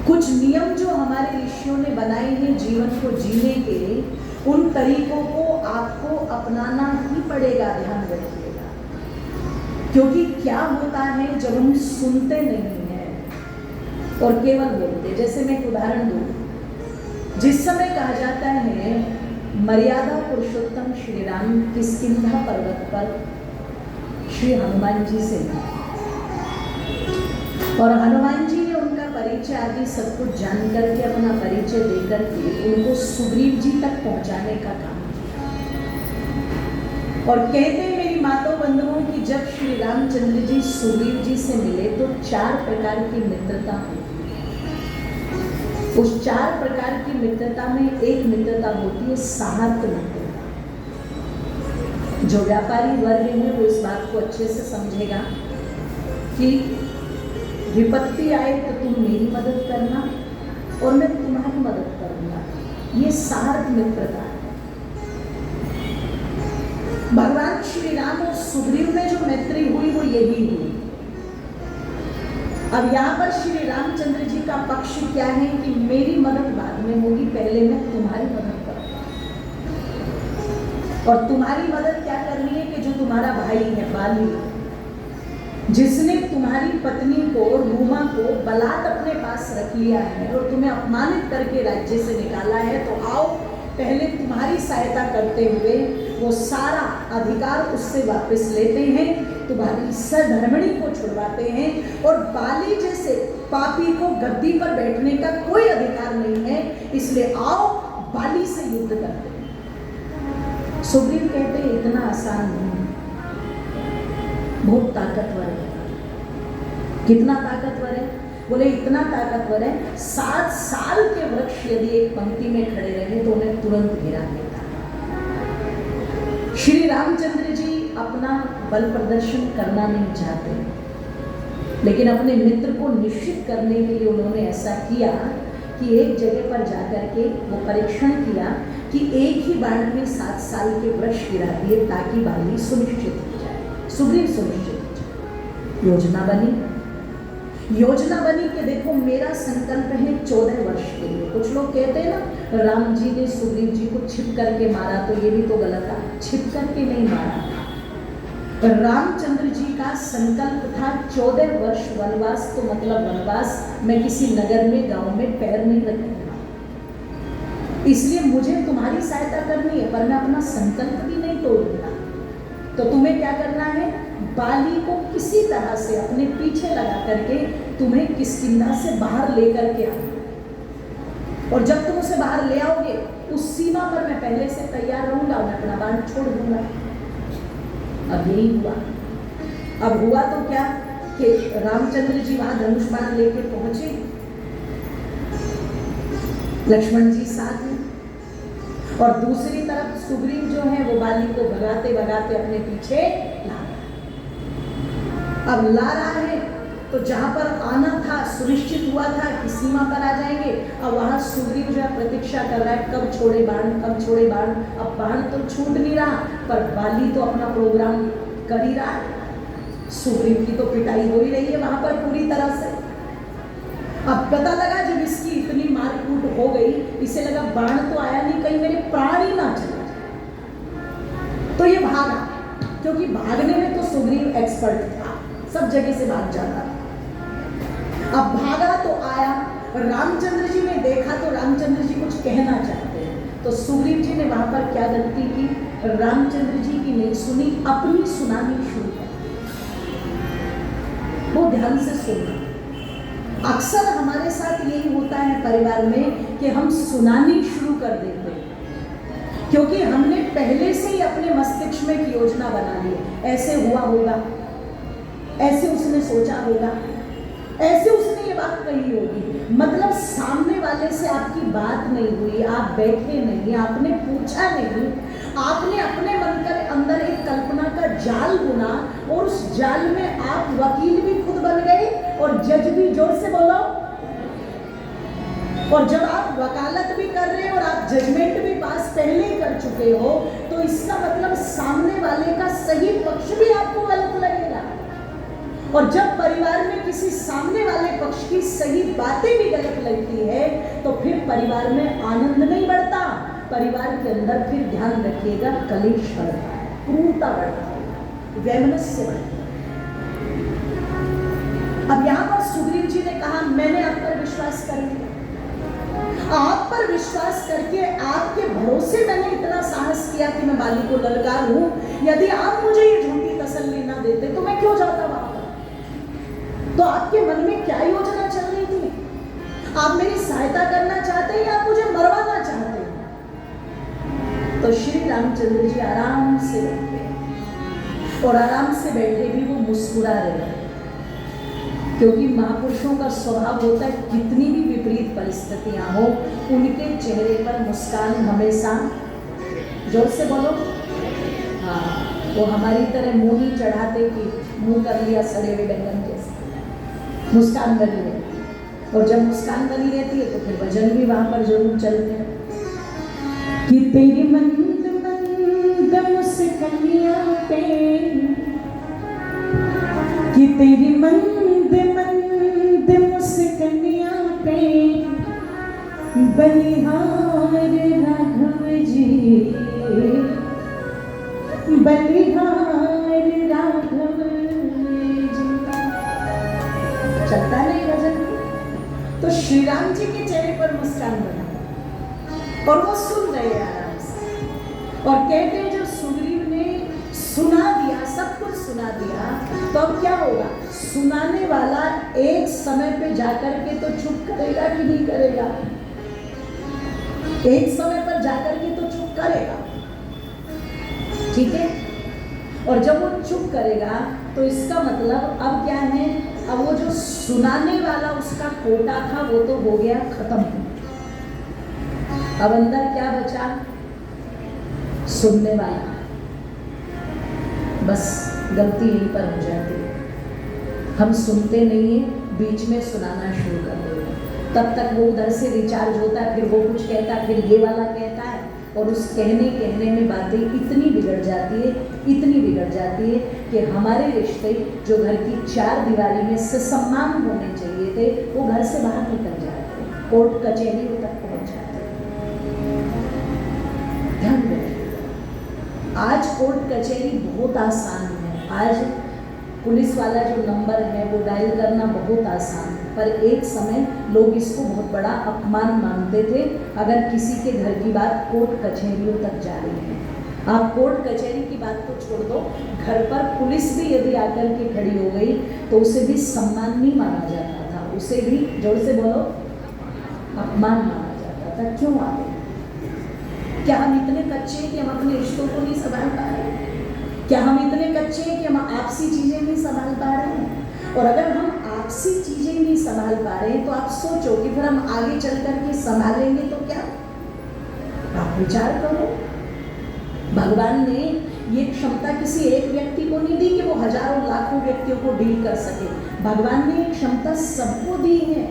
कुछ नियम जो हमारे ऋषियों ने बनाए हैं जीवन को जीने के, उन तरीकों को आपको अपनाना ही पड़ेगा। ध्यान रखिएगा, क्योंकि क्या होता है जब हम सुनते नहीं हैं और केवल बोलते। जैसे मैं एक उदाहरण दूं, जिस समय कहा जाता है मर्यादा पुरुषोत्तम श्री राम किष्किंधा पर्वत पर श्री हनुमान जी से, और हनुमान जी ने उनका परिचय आदि सब कुछ जान करके, अपना परिचय दे करके उनको सुग्रीव जी तक पहुंचाने का काम किया। और कहते हैं मेरी माताओं बंधुओं की, जब श्री रामचंद्र जी सुग्रीव जी से मिले तो 4 प्रकार की मित्रता होती है। उस 4 प्रकार की मित्रता में एक मित्रता होती है साहर्त मित्रता। जो व्यापारी वर्ग है वो इस बात को अच्छे से समझेगा कि विपत्ति आए तो तुम मेरी मदद करना और मैं तुम्हारी मदद करूंगा। ये सार्थ मित्रता है। भगवान श्री राम और सुग्रीव में जो मैत्री हुई वो यही हुई। अब यहाँ पर श्री रामचंद्र जी का पक्ष क्या है कि मेरी मदद बाद में होगी, पहले मैं तुम्हारी मदद करूंगा। और तुम्हारी मदद क्या करनी है कि जो तुम्हारा भाई है बाली, जिसने तुम्हारी पत्नी को रूमा को बलात् अपने पास रख लिया है और तुम्हें अपमानित करके राज्य से निकाला है, तो आओ पहले तुम्हारी सहायता करते हुए वो सारा अधिकार उससे वापस लेते हैं, तुम्हारी सधर्मिणी को छुड़वाते हैं, और बाली जैसे पापी को गद्दी पर बैठने का कोई अधिकार नहीं है, इसलिए आओ बाली से युद्ध करते हैं। सुग्रीव कहते हैं इतना आसान नहीं, बहुत ताकतवर है। कितना ताकतवर है? बोले इतना ताकतवर है 7 साल के वृक्ष यदि एक पंक्ति में खड़े रहे तो उन्हें तुरंत गिरा देता। श्री रामचंद्र जी अपना बल प्रदर्शन करना नहीं चाहते, लेकिन अपने मित्र को निश्चित करने के लिए उन्होंने ऐसा किया कि एक जगह पर जाकर के वो परीक्षण किया कि एक ही बाण में 7 साल के वृक्ष गिरा दिए ताकि बाली सुनिश्चित हो जाए, सुग्रीव सुनिश्चित हो जाए। योजना बनी कि देखो मेरा संकल्प है 14 वर्ष के लिए। कुछ लोग कहते हैं ना राम जी ने सुग्रीव जी को छिप करके मारा, तो ये भी तो गलत था। छिप करके नहीं मारा, रामचंद्र जी का संकल्प था 14 वर्ष वनवास, तो मतलब वनवास मैं किसी नगर में गांव में पैर नहीं रखूंगा, इसलिए मुझे तुम्हारी सहायता करनी है, पर मैं अपना संकल्प भी नहीं तोड़ूंगा। तो तुम्हें क्या करना है, बाली को किसी तरह से अपने पीछे लगा करके तुम्हें किष्किंधा से बाहर लेकर के आना, और जब तुम उसे बाहर ले आओगे उस सीमा पर मैं पहले से तैयार रहूंगा, मैं अपना बाण छोड़ दूंगा। अब यही हुआ। अब हुआ तो क्या कि रामचंद्र जी वहां धनुष बाण लेके पहुंचे, लक्ष्मण जी साथ में, और दूसरी तरफ सुग्रीव जो है वो बाली को भगाते भगाते अपने पीछे ला रहा है। अब ला रहा है तो जहां पर आना था सुनिश्चित हुआ था कि सीमा पर आ जाएंगे, अब वहां सुग्रीव जो है प्रतीक्षा कर रहा है कब छोड़े बाण, कब छोड़े बाण। अब बाण तो छूट नहीं रहा, पर बाली तो अपना प्रोग्राम कर ही रहा है। सुग्रीव की तो पिटाई हो ही रही है वहां पर पूरी तरह से। अब पता लगा जब इसकी इतनी मारकूट हो गई, इसे लगा बाण तो आया नहीं, कहीं मेरे प्राण ही ना चला जाए, तो ये भागा, क्योंकि भागने में तो सुग्रीव एक्सपर्ट था, सब जगह से भाग जाता था। अब भागा तो आया, रामचंद्र जी ने देखा तो रामचंद्र जी कुछ कहना चाहते हैं, तो सुग्रीव जी ने वहां पर क्या गलती की, रामचंद्र जी की नहीं सुनी, अपनी सुनानी शुरू कर। वो ध्यान से सुनना, अक्सर हमारे साथ यही होता है परिवार में कि हम सुनानी शुरू कर देते हैं, क्योंकि हमने पहले से ही अपने मस्तिष्क में एक योजना बना ली, ऐसे हुआ होगा, ऐसे उसने सोचा होगा, ऐसे उसने ये बात कही होगी। मतलब सामने वाले से आपकी बात नहीं हुई, आप बैठे नहीं, आपने पूछा नहीं, आपने अपने मन के अंदर एक कल्पना का जाल बुना और उस जाल में आप वकील भी खुद बन गए और जज भी। जोर से बोलो। और जब आप वकालत भी कर रहे हैं और आप जजमेंट भी पास पहले ही कर चुके हो, तो इसका मतलब सामने वाले का सही पक्ष भी आपको गलत लगेगा। और जब परिवार में किसी सामने वाले पक्ष की सही बातें भी गलत लगती है, तो फिर परिवार में आनंद नहीं बढ़ता, परिवार के अंदर फिर ध्यान रखिएगा कलेश बढ़ता है, क्रूरता बढ़ता है, वैमनस्य बढ़ता है। अब यहाँ पर सुग्रीव जी ने कहा मैंने आप पर विश्वास कर लिया, आप पर विश्वास करके आपके भरोसे मैंने इतना साहस किया कि मैं बाली को ललकार हूं, यदि आप मुझे ये झूठी तसल्ली ना देते तो मैं क्यों जाता वहां पर। तो आपके मन में क्या योजना चल रही थी? आप मेरी सहायता करना चाहते हैं या आप मुझे मरवाना चाहते हैं? तो श्री रामचंद्र जी आराम से बैठे और आराम से बैठे भी वो मुस्कुरा रहे, क्योंकि महापुरुषों का स्वभाव होता है कितनी भी विपरीत परिस्थितियां हो, उनके चेहरे पर मुस्कान हमेशा। जोर से बोलो। हाँ, वो हमारी तरह मुंह ही चढ़ाते कि मुंह कर लिया सड़े हुए बैंगन जैसे, मुस्कान बनी रहती। और जब मुस्कान बनी रहती है तो फिर भजन भी वहां पर जरूर चलते हैं कि तेरी मंद मंद मुस्कानियां पे, कि तेरी मंद मंद मुस्कानियां पे बलिहार राघव जी, बलिहार राघव जी। चलता नहीं भजन। तो श्री राम जी के चेहरे पर मुस्कान बना और वो सुन रहे हैं आराम से। और कहते हैं जब सुग्रीव ने सुना दिया, सब कुछ सुना दिया, तो अब क्या होगा? सुनाने वाला एक समय पे जाकर के तो चुप करेगा कि नहीं करेगा? एक समय पर जाकर के तो चुप करेगा, ठीक है। और जब वो चुप करेगा तो इसका मतलब अब क्या है? अब वो जो सुनाने वाला उसका कोटा था वो तो हो गया खत्म। अब अंदर क्या बचा? सुनने वाला। बस गलती यहीं पर हो जाती है, हम सुनते नहीं है, बीच में सुनाना शुरू कर देते हैं। तब तक वो उधर से रिचार्ज होता है, फिर वो कुछ कहता है, फिर ये वाला कहता है, और उस कहने में बातें इतनी बिगड़ जाती है, इतनी बिगड़ जाती है कि हमारे रिश्ते जो घर की चार दीवारी में ससम्मान होने चाहिए थे, वो घर से बाहर निकल जाते हैं, कोर्ट कचहरियों तक पहुंच जाते हैं। ध्यान रखिए, आज कोर्ट कचहरी बहुत आसान है। आज पुलिस वाला जो नंबर है वो डायल करना बहुत आसान है, पर एक समय लोग इसको बहुत बड़ा अपमान मानते थे अगर किसी के घर की बात कोर्ट कचहरियों तक जा रही है। आप कोर्ट कचहरी की बात तो छोड़ दो, घर पर पुलिस भी यदि आकर के खड़ी हो गई तो उसे भी सम्मान नहीं माना जाता था, उसे भी, जोर से बोलो, अपमान माना जाता था। क्यों आ गए? क्या हम इतने कच्चे हैं कि हम अपने रिश्तों को नहीं संभाल पा रहे हैं? क्या हम इतने कच्चे हैं कि हम आपसी चीजें नहीं संभाल पा रहे हैं? और अगर हम आपसी चीजें नहीं संभाल पा रहे हैं तो आप सोचो कि फिर हम आगे चल करके संभालेंगे तो क्या? आप विचार करो। भगवान ने ये क्षमता किसी एक व्यक्ति को नहीं दी कि वो हजारों लाखों व्यक्तियों को डील कर सके। भगवान ने ये क्षमता सबको दी है,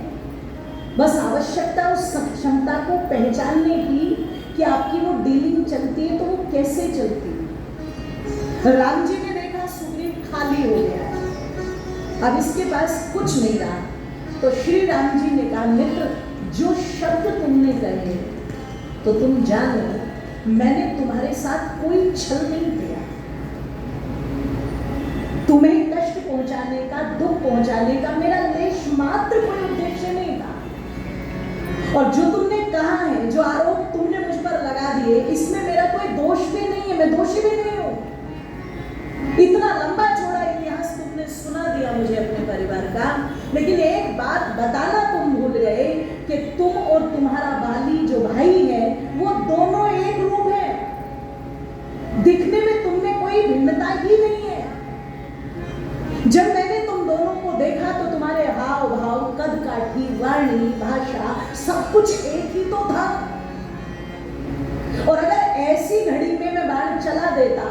बस आवश्यकता उस क्षमता को पहचानने की कि आपकी वो डीलिंग चलती है तो वो कैसे चलती है। राम जी ने देखा सुग्रीव खाली हो गया है, अब इसके पास कुछ नहीं रहा, तो श्री राम जी ने कहा मित्र, जो शब्द तुमने कहे तो तुम जानो मैंने तुम्हारे साथ कोई छल नहीं किया, तुम्हें कष्ट पहुंचाने का, दुख पहुंचाने का मेरा लेश मात्र कोई उद्देश्य नहीं था। और जो तुमने कहा है, जो आरोप तुमने मुझ पर लगा दिए, इसमें मेरा कोई दोष भी नहीं है, मैं दोषी भी नहीं हूं। इतना लंबा चौड़ा इतिहास तुमने सुना दिया मुझे अपने परिवार का, लेकिन एक बात बताना तुम भूल गए कि तुम और तुम्हारा बाली जो भाई है वो दोनों एक रूप है, दिखने में तुम में कोई भिन्नता ही नहीं है। जब मैंने तुम दोनों को देखा तो तुम्हारे हाव भाव, कद काठी, वाणी, भाषा सब कुछ एक ही तो था। और अगर ऐसी घड़ी में मैं बाण चला देता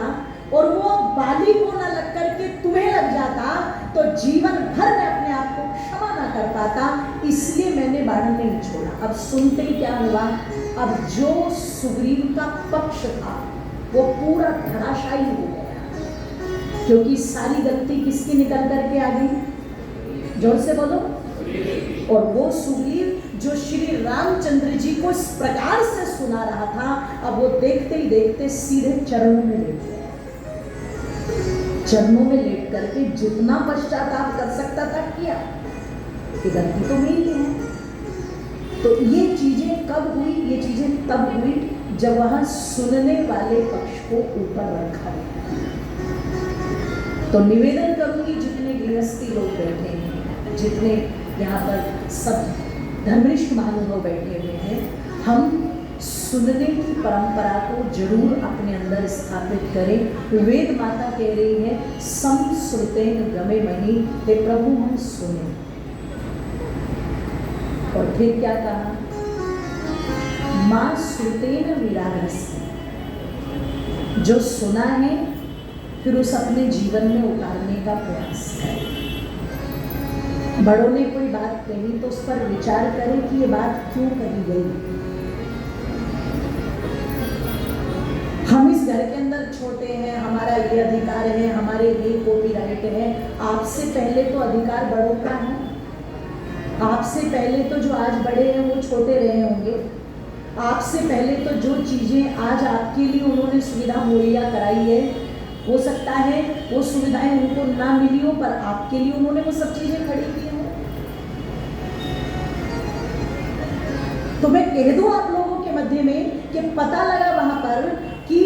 और वो बाली को न लग करके तुम्हें लग जाता तो जीवन भर मैं अपने आप को क्षमा न कर पाता, इसलिए मैंने बाण नहीं छोड़ा। अब सुनते ही क्या हुआ, अब जो सुग्रीव का पक्ष था वो पूरा धराशायी हो गया, क्योंकि सारी गलती किसकी निकल करके आ गई, जोर से बोलो। और वो सुग्रीव जो श्री रामचंद्र जी को इस प्रकार से सुना रहा था, अब वो देखते ही देखते सीधे चरणों में लेट गया। चरणों में लेट करके जितना पश्चाताप कर सकता था किया, कि गलती तो मेरी है। तो ये चीजें कब हुई, ये चीजें तब हुई जब वहां सुनने वाले पक्ष को ऊपर रखा गया। तो निवेदन करूंगी, जितने गृहस्थी लोग बैठे हैं, जितने यहाँ पर सब धर्मनिष्ठ महानुभाव बैठे हुए हैं, हम सुनने की परंपरा को जरूर अपने अंदर स्थापित करें। वेद माता कह रही है संस्रुतेन गमे मही, हे प्रभु हम सुने। और फिर क्या कहा, मां श्रुतेन विरागस्य, जो सुना है फिर उस अपने जीवन में उतारने का प्रयास करें। बड़ों ने कोई बात कही तो उस पर विचार करें कि ये बात क्यों कही गई। हम इस घर के अंदर छोटे हैं, हमारा ये अधिकार है, हमारे ये कॉपीराइट है। आपसे पहले तो अधिकार बड़ों का है, आपसे पहले तो जो आज बड़े हैं वो छोटे रहे होंगे, आपसे पहले तो जो चीजें आज आपके लिए उन्होंने सुविधा मुहैया कराई है, हो सकता है वो सुविधाएं उनको ना मिली हो, पर आपके लिए उन्होंने वो सब चीजें खड़ी की हो। तो मैं कह दूं आप लोगों के मध्य में कि पता लगा वहां पर कि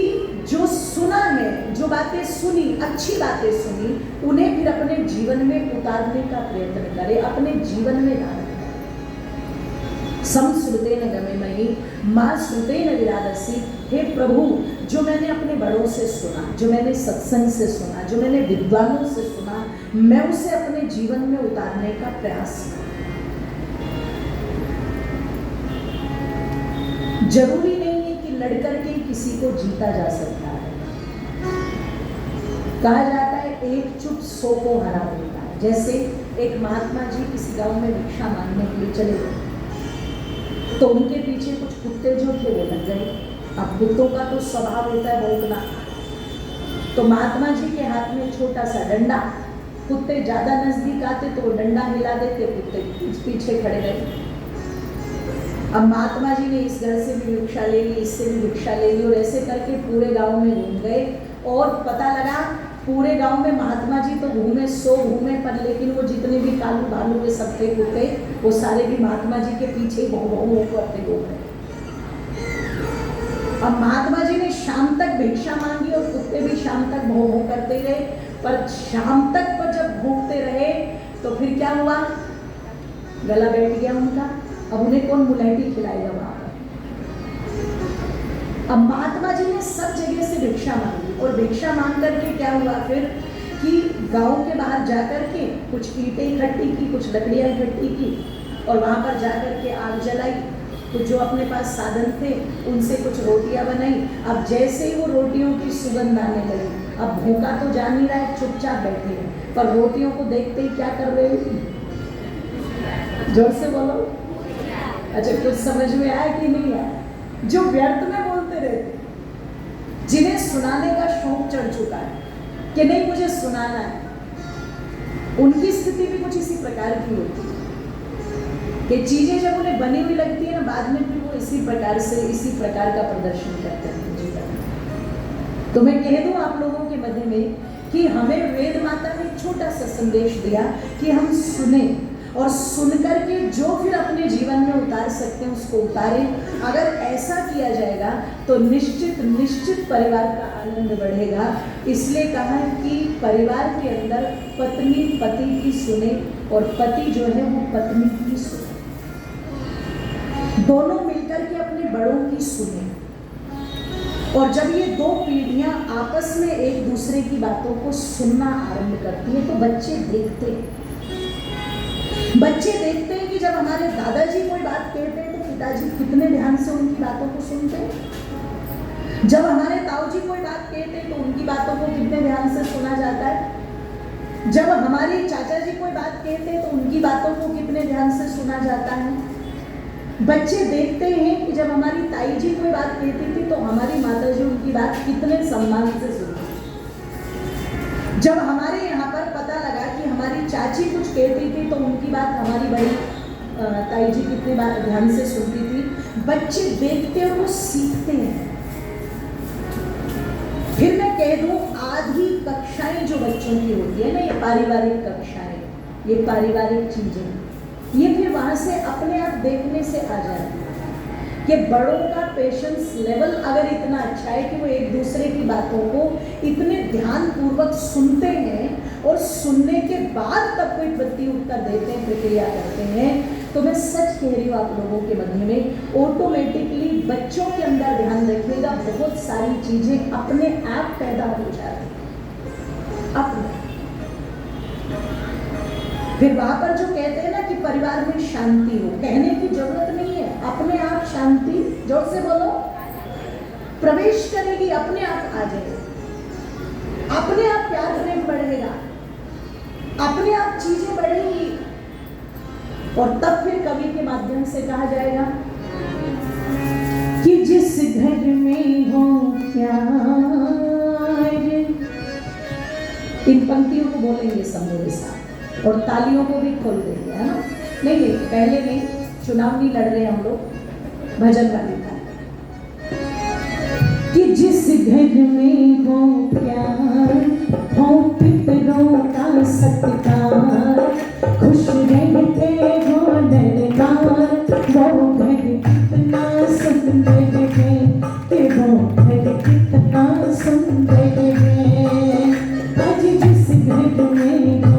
जो सुना है, जो बातें सुनी, अच्छी बातें सुनी, उन्हें फिर अपने जीवन में उतारने का प्रयत्न करें, अपने जीवन में लाने। संस्रुतेन गमे मही, मां श्रुतेन विरागसी, हे प्रभु जो मैंने अपने बड़ों से सुना, जो मैंने सत्संग से सुना, जो मैंने विद्वानों से सुना, मैं उसे अपने जीवन में उतारने का प्रयास करूं। जरूरी नहीं है कि लड़कर के किसी को जीता जा सकता है। कहा जाता है एक चुप 100 को हरा देता है। जैसे एक महात्मा जी किसी गांव में भिक्षा मांगने के लिए चले गए, तो उनके पीछे कुछ कुत्ते जो थे वो लग गए। अब कुत्तों का तो स्वभाव होता है भौंकना, तो महात्मा जी के हाथ में छोटा सा डंडा, कुत्ते ज्यादा नजदीक आते तो वो डंडा हिला देते, कुत्ते पीछे खड़े रहे। अब महात्मा जी ने इस घर से भी भिक्षा ले ली, इससे भी भिक्षा ले ली, और ऐसे करके पूरे गांव में घूम गए। और पता लगा पूरे गांव में महात्मा जी तो घूमे, 100 घूमे, पर लेकिन वो जितने भी कालू भालू के सब थे कुत्ते, वो सारे भी महात्मा जी के पीछे भौ करते घूम रहे। अब महात्मा जी ने शाम तक भिक्षा मांगी और कुत्ते भी शाम तक भौ करते रहे, पर शाम तक वो जब भूखते रहे तो फिर क्या हुआ, गला बैठ गया उनका। अब उन्हें कौन मुलैठी खिलाएगा वहां पर। अब महात्मा जी ने सब जगह से भिक्षा मांगी, और भिक्षा मांग करके क्या हुआ फिर कि गांव के बाहर जाकर के कुछ ईंटें इकट्ठी की, कुछ लकड़ियां इकट्ठी की, और वहां पर जाकर के आग जलाई। तो जो अपने पास साधन थे उनसे कुछ रोटियां बनाई। अब जैसे ही वो रोटियों की सुगंध आने लगी, अब भूखा तो जान नहीं रहा है, चुपचाप बैठे हैं, पर रोटियों को देखते ही क्या कर रहे हो, जोर से बोलो। अच्छा, कुछ समझ में आया कि नहीं आया? जो व्यर्थ में बोलते रहते, जिन्हें सुनाने का शौक चढ़ चुका है कि नहीं मुझे सुनाना है, उनकी स्थिति भी कुछ इसी प्रकार की होती है कि चीजें जब उन्हें बनी हुई लगती है ना, बाद में फिर वो इसी प्रकार का प्रदर्शन करते हैं जीवन में। तो मैं कह दूं आप लोगों के मध्य में कि हमें वेद माता ने छोटा सा संदेश दिया कि हम सुने, और सुनकर के जो फिर अपने जीवन में उतार सकते हैं उसको उतारें। अगर ऐसा किया जाएगा तो निश्चित परिवार का आनंद बढ़ेगा। इसलिए कहा है कि परिवार के अंदर पत्नी पति की सुने और पति जो है वो पत्नी की सुने, दोनों मिलकर के अपने बड़ों की सुने। और जब ये दो पीढ़ियां आपस में एक दूसरे की बातों को सुनना आरंभ करती है तो बच्चे देखते हैं कि जब हमारे दादाजी कोई बात कहते हैं तो पिताजी कितने ध्यान से उनकी बातों को सुनते हैं। जब हमारे ताऊजी कोई बात कहते हैं तो उनकी बातों को कितने ध्यान से सुना जाता है। जब हमारे चाचा जी कोई बात कहते हैं तो उनकी बातों को कितने ध्यान से सुना जाता है। बच्चे देखते हैं कि जब हमारी ताई जी कोई बात कहती थी तो हमारी माता जी उनकी बात कितने सम्मान से सुनती। जब हमारे यहाँ पर पता लगा कि हमारी चाची कुछ कहती थी तो उनकी बात हमारी बड़ी ताई जी कितने बार ध्यान से सुनती थी। बच्चे देखते और वो सीखते हैं। फिर मैं कह दूं आधी कक्षाएं जो बच्चों की होती है ना, ये पारिवारिक कक्षाएं, ये पारिवारिक चीजें, ये फिर वहां से अपने आप देखने से आ जाती है कि बड़ों का पेशेंस लेवल अगर इतना अच्छा है कि वो एक दूसरे की बातों को इतने ध्यान पूर्वक सुनते हैं और सुनने के बाद तब कोई प्रति उत्तर देते हैं, प्रक्रिया करते हैं, तो मैं सच कह रही हूँ आप लोगों के मध्य में ऑटोमेटिकली बच्चों के अंदर ध्यान रखिएगा, बहुत सारी चीजें अपने आप पैदा हो जाती हैं अपने। फिर वहां पर जो कहते हैं ना कि परिवार में शांति हो, कहने की जरूरत नहीं है, अपने आप शांति, जोर से बोलो, प्रवेश करेगी, अपने आप आ जाएगी, अपने आप प्यार प्रेम बढ़ेगा, अपने आप चीजें बढ़ेंगी। और तब फिर कवि के माध्यम से कहा जाएगा कि जिस घर में हो प्यार, इन पंक्तियों को बोलेंगे सब मेरे साथ और तालियों को भी खोल देंगे, है ना। नहीं पहले नहीं, चुनाव नहीं लड़ रहे हम लोग, भजन वाली था कि जिस घर में हो प्यार, हो पितरों का सत्कार, खुश रहते हो दरबार, वो घर कितना सुंदर है, कि वो घर कितना सुंदर है। आज जिस घर में हो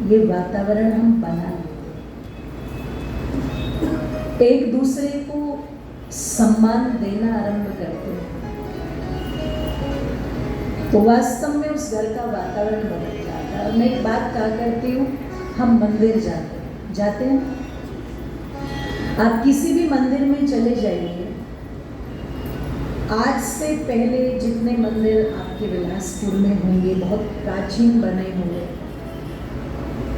ये वातावरण हम बना लेते, एक दूसरे को सम्मान देना आरंभ करते हैं, तो वास्तव में उस घर का वातावरण बदल जाता है। मैं एक बात कहा करती हूँ, हम मंदिर जाते हैं। आप किसी भी मंदिर में चले जाइए, आज से पहले जितने मंदिर आपके बिलासपुर में होंगे, बहुत प्राचीन बने होंगे,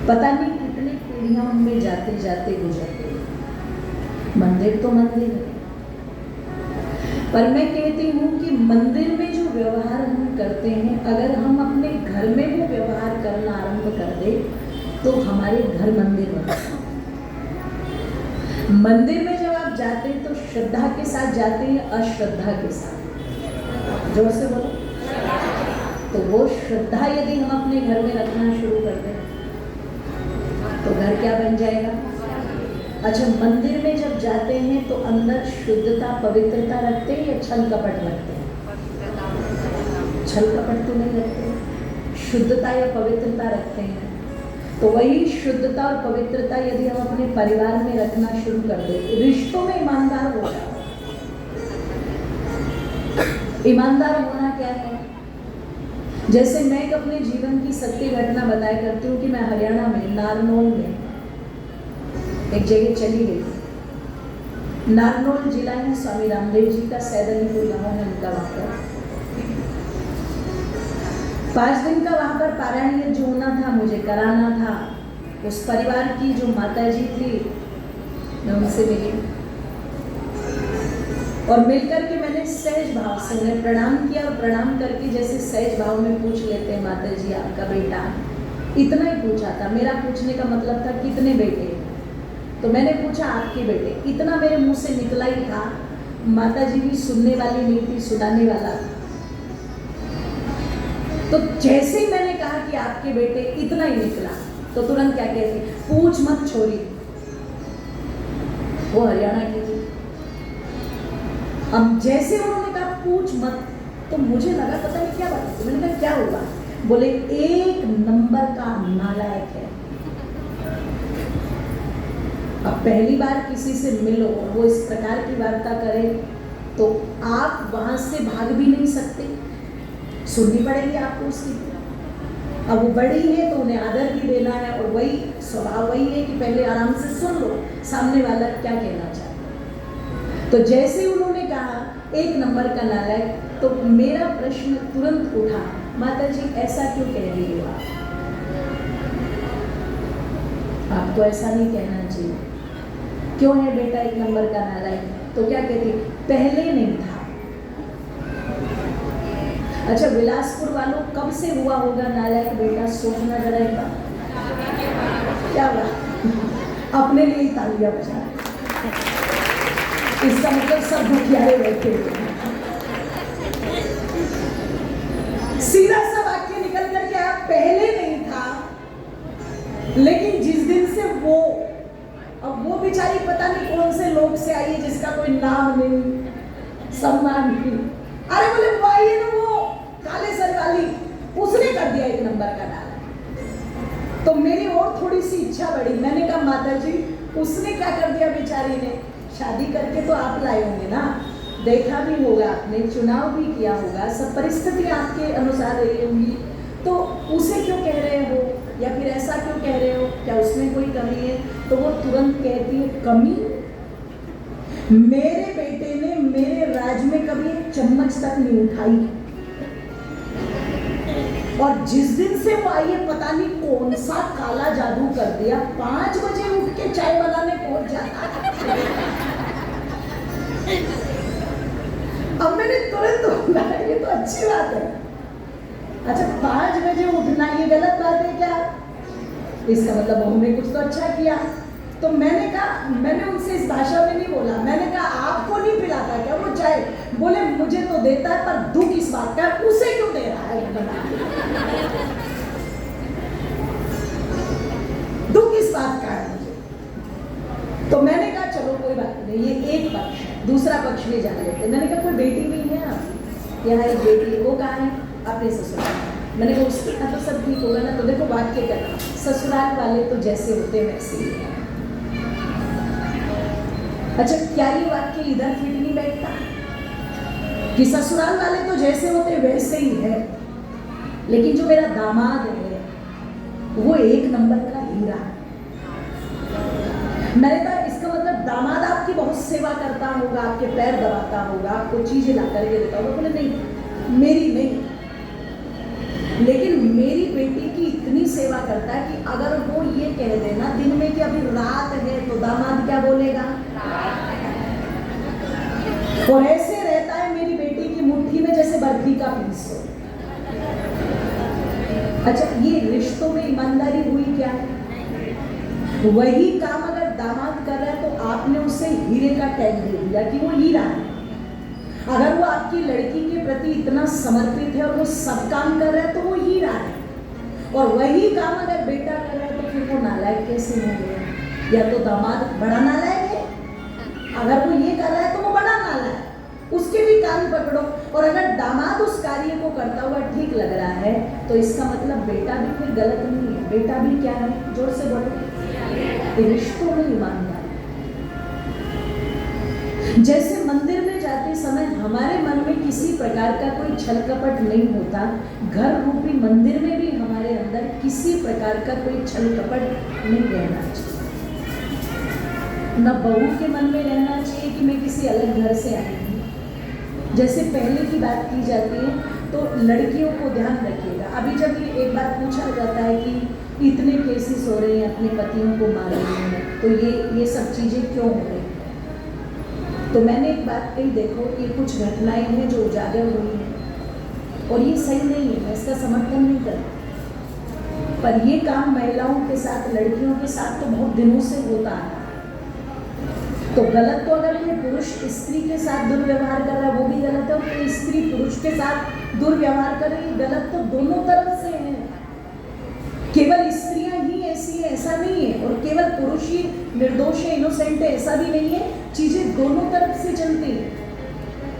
पता नहीं कितनी पीढ़ियां उनमें जाते जाते गुजरते। मंदिर तो मंदिर है, पर मैं कहती हूँ कि मंदिर में जो व्यवहार हम करते हैं, अगर हम अपने घर में वो व्यवहार करना आरंभ कर दे तो हमारे घर मंदिर बनते हैं। मंदिर में जब आप जाते हैं तो श्रद्धा के साथ जाते हैं, अश्रद्धा के साथ। जोर से बोलो। तो वो श्रद्धा यदि हम अपने घर में रखना शुरू कर दें तो घर क्या बन जाएगा? अच्छा, मंदिर में जब जाते हैं तो अंदर शुद्धता पवित्रता रखते हैं या छल कपट रखते हैं? छल कपट तो नहीं रखते, शुद्धता या पवित्रता रखते चाहते हैं। तो वही शुद्धता और पवित्रता यदि हम अपने परिवार में रखना शुरू कर दें, रिश्तों में ईमानदार हो जाओ। ईमानदार होना क्या है? जैसे मैं एक अपने जीवन की सत्य घटना बताया करती हूँ कि मैं हरियाणा में नारनौल में एक जगह चली गई। नारनौल जिला है, स्वामी रामदेव जी का सैदलीपुर गाँव है उनका। वहाँ पर 5 दिन का वहाँ पर पारायण जो होना था, मुझे कराना था। उस परिवार की जो माता जी थी, मैं उनसे मिली और मिलकर के मैंने सहज भाव से उन्हें प्रणाम किया। और प्रणाम करके जैसे सहज भाव में पूछ लेते हैं, माता जी आपका बेटा, इतना ही पूछा था। मेरा पूछने का मतलब था कितने बेटे? तो मैंने पूछा आपके बेटे। इतना मेरे मुंह से निकला ही था। माता जी भी सुनने वाली नहीं थी, सुनाने वाला था। तो जैसे ही मैंने कहा कि आपके बेटे, इतना ही निकला, तो तुरंत क्या कहती, पूछ मत छोरी। वो हरियाणा की थी। अब जैसे उन्होंने कहा पूछ मत, तो मुझे लगा पता नहीं क्या बात है। मैंने कहा क्या हुआ? बोले 1 नंबर का नालायक है। अब पहली बार किसी से मिलो और वो इस प्रकार की वार्ता करे, तो आप वहां से भाग भी नहीं सकते, सुननी पड़ेगी आपको उसकी। अब वो बड़ी है तो उन्हें आदर भी देना है, और वही स्वभाव वही है कि पहले आराम से सुन लो सामने वाला क्या कहना चाहता है। तो जैसे उन्होंने कहा 1 नंबर का नालायक, तो मेरा प्रश्न तुरंत उठा, माता जी ऐसा क्यों कह रही हो आप? आपको ऐसा नहीं कहना चाहिए। क्यों है बेटा 1 नंबर का नालायक? तो क्या कहती, पहले नहीं था। अच्छा, बिलासपुर वालों कब से हुआ होगा नालायक बेटा? सोचना जरा एक बार। क्या बात, अपने लिए तालियां बजा। इसका मतलब सब दुखियारे बैठे हुए। सीधा सा वाक्य निकल करके आप पहले नहीं था, लेकिन जिस दिन से वो, अब वो बेचारी पता नहीं कौन से लोग से आई है जिसका कोई नाम नहीं, सम्मान नहीं। अरे बोले वो आई है ना, वो काले सर वाली, उसने कर दिया 1 नंबर का नाला। तो मेरी और थोड़ी सी इच्छा बढ़ी। मैंने कहा माता जी उसने क्या कर दिया बेचारी ने? शादी करके तो आप लाए होंगे ना, देखा भी होगा आपने, चुनाव भी किया होगा, सब परिस्थिति आपके अनुसार रही होंगी, तो उसे क्यों कह रहे हो, या फिर ऐसा क्यों कह रहे हो? क्या उसमें कोई कमी है? तो वो तुरंत कहती है, कमी? मेरे बेटे ने मेरे राज में कभी 1 चम्मच तक नहीं उठाई, और जिस दिन से वो आई है पता नहीं कौन सा काला जादू कर दिया। 5 बजे उठ के चाय बनाने पहुंच जाता है। अब मैंने तुरंत बोला ये तो अच्छी बात है। अच्छा, 5 बजे उठना ये गलत बात है क्या? इसका मतलब बहू ने कुछ तो अच्छा किया। तो मैंने कहा, मैंने उनसे इस भाषा में नहीं बोला, मैंने कहा आपको नहीं पिलाता क्या वो चाय? बोले मुझे तो देता है, पर दुख इस बात का उसे क्यों दे रहा है? दुख इस बात का है मुझे। तो मैंने कहा चलो कोई बात नहीं, ये एक पक्ष है, दूसरा पक्ष भी जान लेते। मैंने कहा कोई बेटी भी है आप? यहाँ एक बेटी, वो कहाँ है? अपने ससुराल। मैंने कहा उसके यहाँ तो सब ठीक होगा ना? तो देखो वाक्य करना, ससुराल वाले तो जैसे होते वैसे ही है। अच्छा, क्या ये वाक्य इधर फिट नहीं बैठता कि ससुराल वाले तो जैसे होते वैसे ही है, लेकिन जो मेरा दामाद है वो 1 नंबर का हीरा है। मैंने कहा इसका मतलब दामाद आपकी बहुत सेवा करता होगा, आपके पैर दबाता होगा, आपको चीजें ला करके देता होगा। बोले नहीं, मेरी नहीं, लेकिन मेरी बेटी की इतनी सेवा करता है कि अगर वो ये कह देना दिन में कि अभी रात है, तो दामाद क्या बोलेगा? और ऐसे रहता है मेरी बेटी की मुट्ठी में जैसे बर्फी का पीस हो। अच्छा, ये रिश्तों में ईमानदारी हुई क्या? वही काम अगर दामाद कर रहा है तो आपने उसे हीरे का टैग दे दिया कि वो हीरा है। अगर वो आपकी लड़की के प्रति इतना समर्पित है और वो सब काम कर रहा है तो वो हीरा है। और वही काम अगर बेटा कर रहा है तो फिर वो नालायक कैसे हो गया? या तो दामाद बड़ा नालायक है, अगर वो ये कर रहा है तो वो बड़ा नालायक, उसके भी कान पकड़ो। और अगर दामाद उस कार्य को करता हुआ ठीक लग रहा है तो इसका मतलब बेटा भी फिर गलत नहीं है। बेटा भी क्या है, जोर से बोलो, रिश्तों में ईमानदारी। जैसे मंदिर में जाते समय हमारे मन में किसी प्रकार का कोई छल कपट नहीं होता, घर रूपी मंदिर में भी हमारे अंदर किसी प्रकार का कोई छल कपट नहीं रहना चाहिए। न बहू के मन में रहना चाहिए कि मैं किसी अलग घर से आई हूँ। जैसे पहले की बात की जाती है तो लड़कियों को ध्यान रखिएगा, अभी जब ये एक बात पूछा जाता है कि इतने केसेस हो रहे हैं अपने पतियों को मार रहे हैं, तो ये सब चीज़ें क्यों हो रही हैं, तो मैंने एक बात कही, देखो ये कुछ घटनाएं हैं जो उजागर हुई हैं और ये सही नहीं है, मैं इसका समर्थन नहीं करती, पर ये काम महिलाओं के साथ, लड़कियों के साथ तो बहुत दिनों से होता है। तो गलत तो अगर कोई पुरुष स्त्री के साथ दुर्व्यवहार कर रहा है वो भी गलत है, और कोई स्त्री पुरुष के साथ दुर्व्यवहार कर रही है, गलत तो दोनों तरफ से है। केवल स्त्रियां ही ऐसी है ऐसा नहीं है, और केवल पुरुष ही निर्दोष है, इनोसेंट है ऐसा भी नहीं है, चीजें दोनों तरफ से चलती है।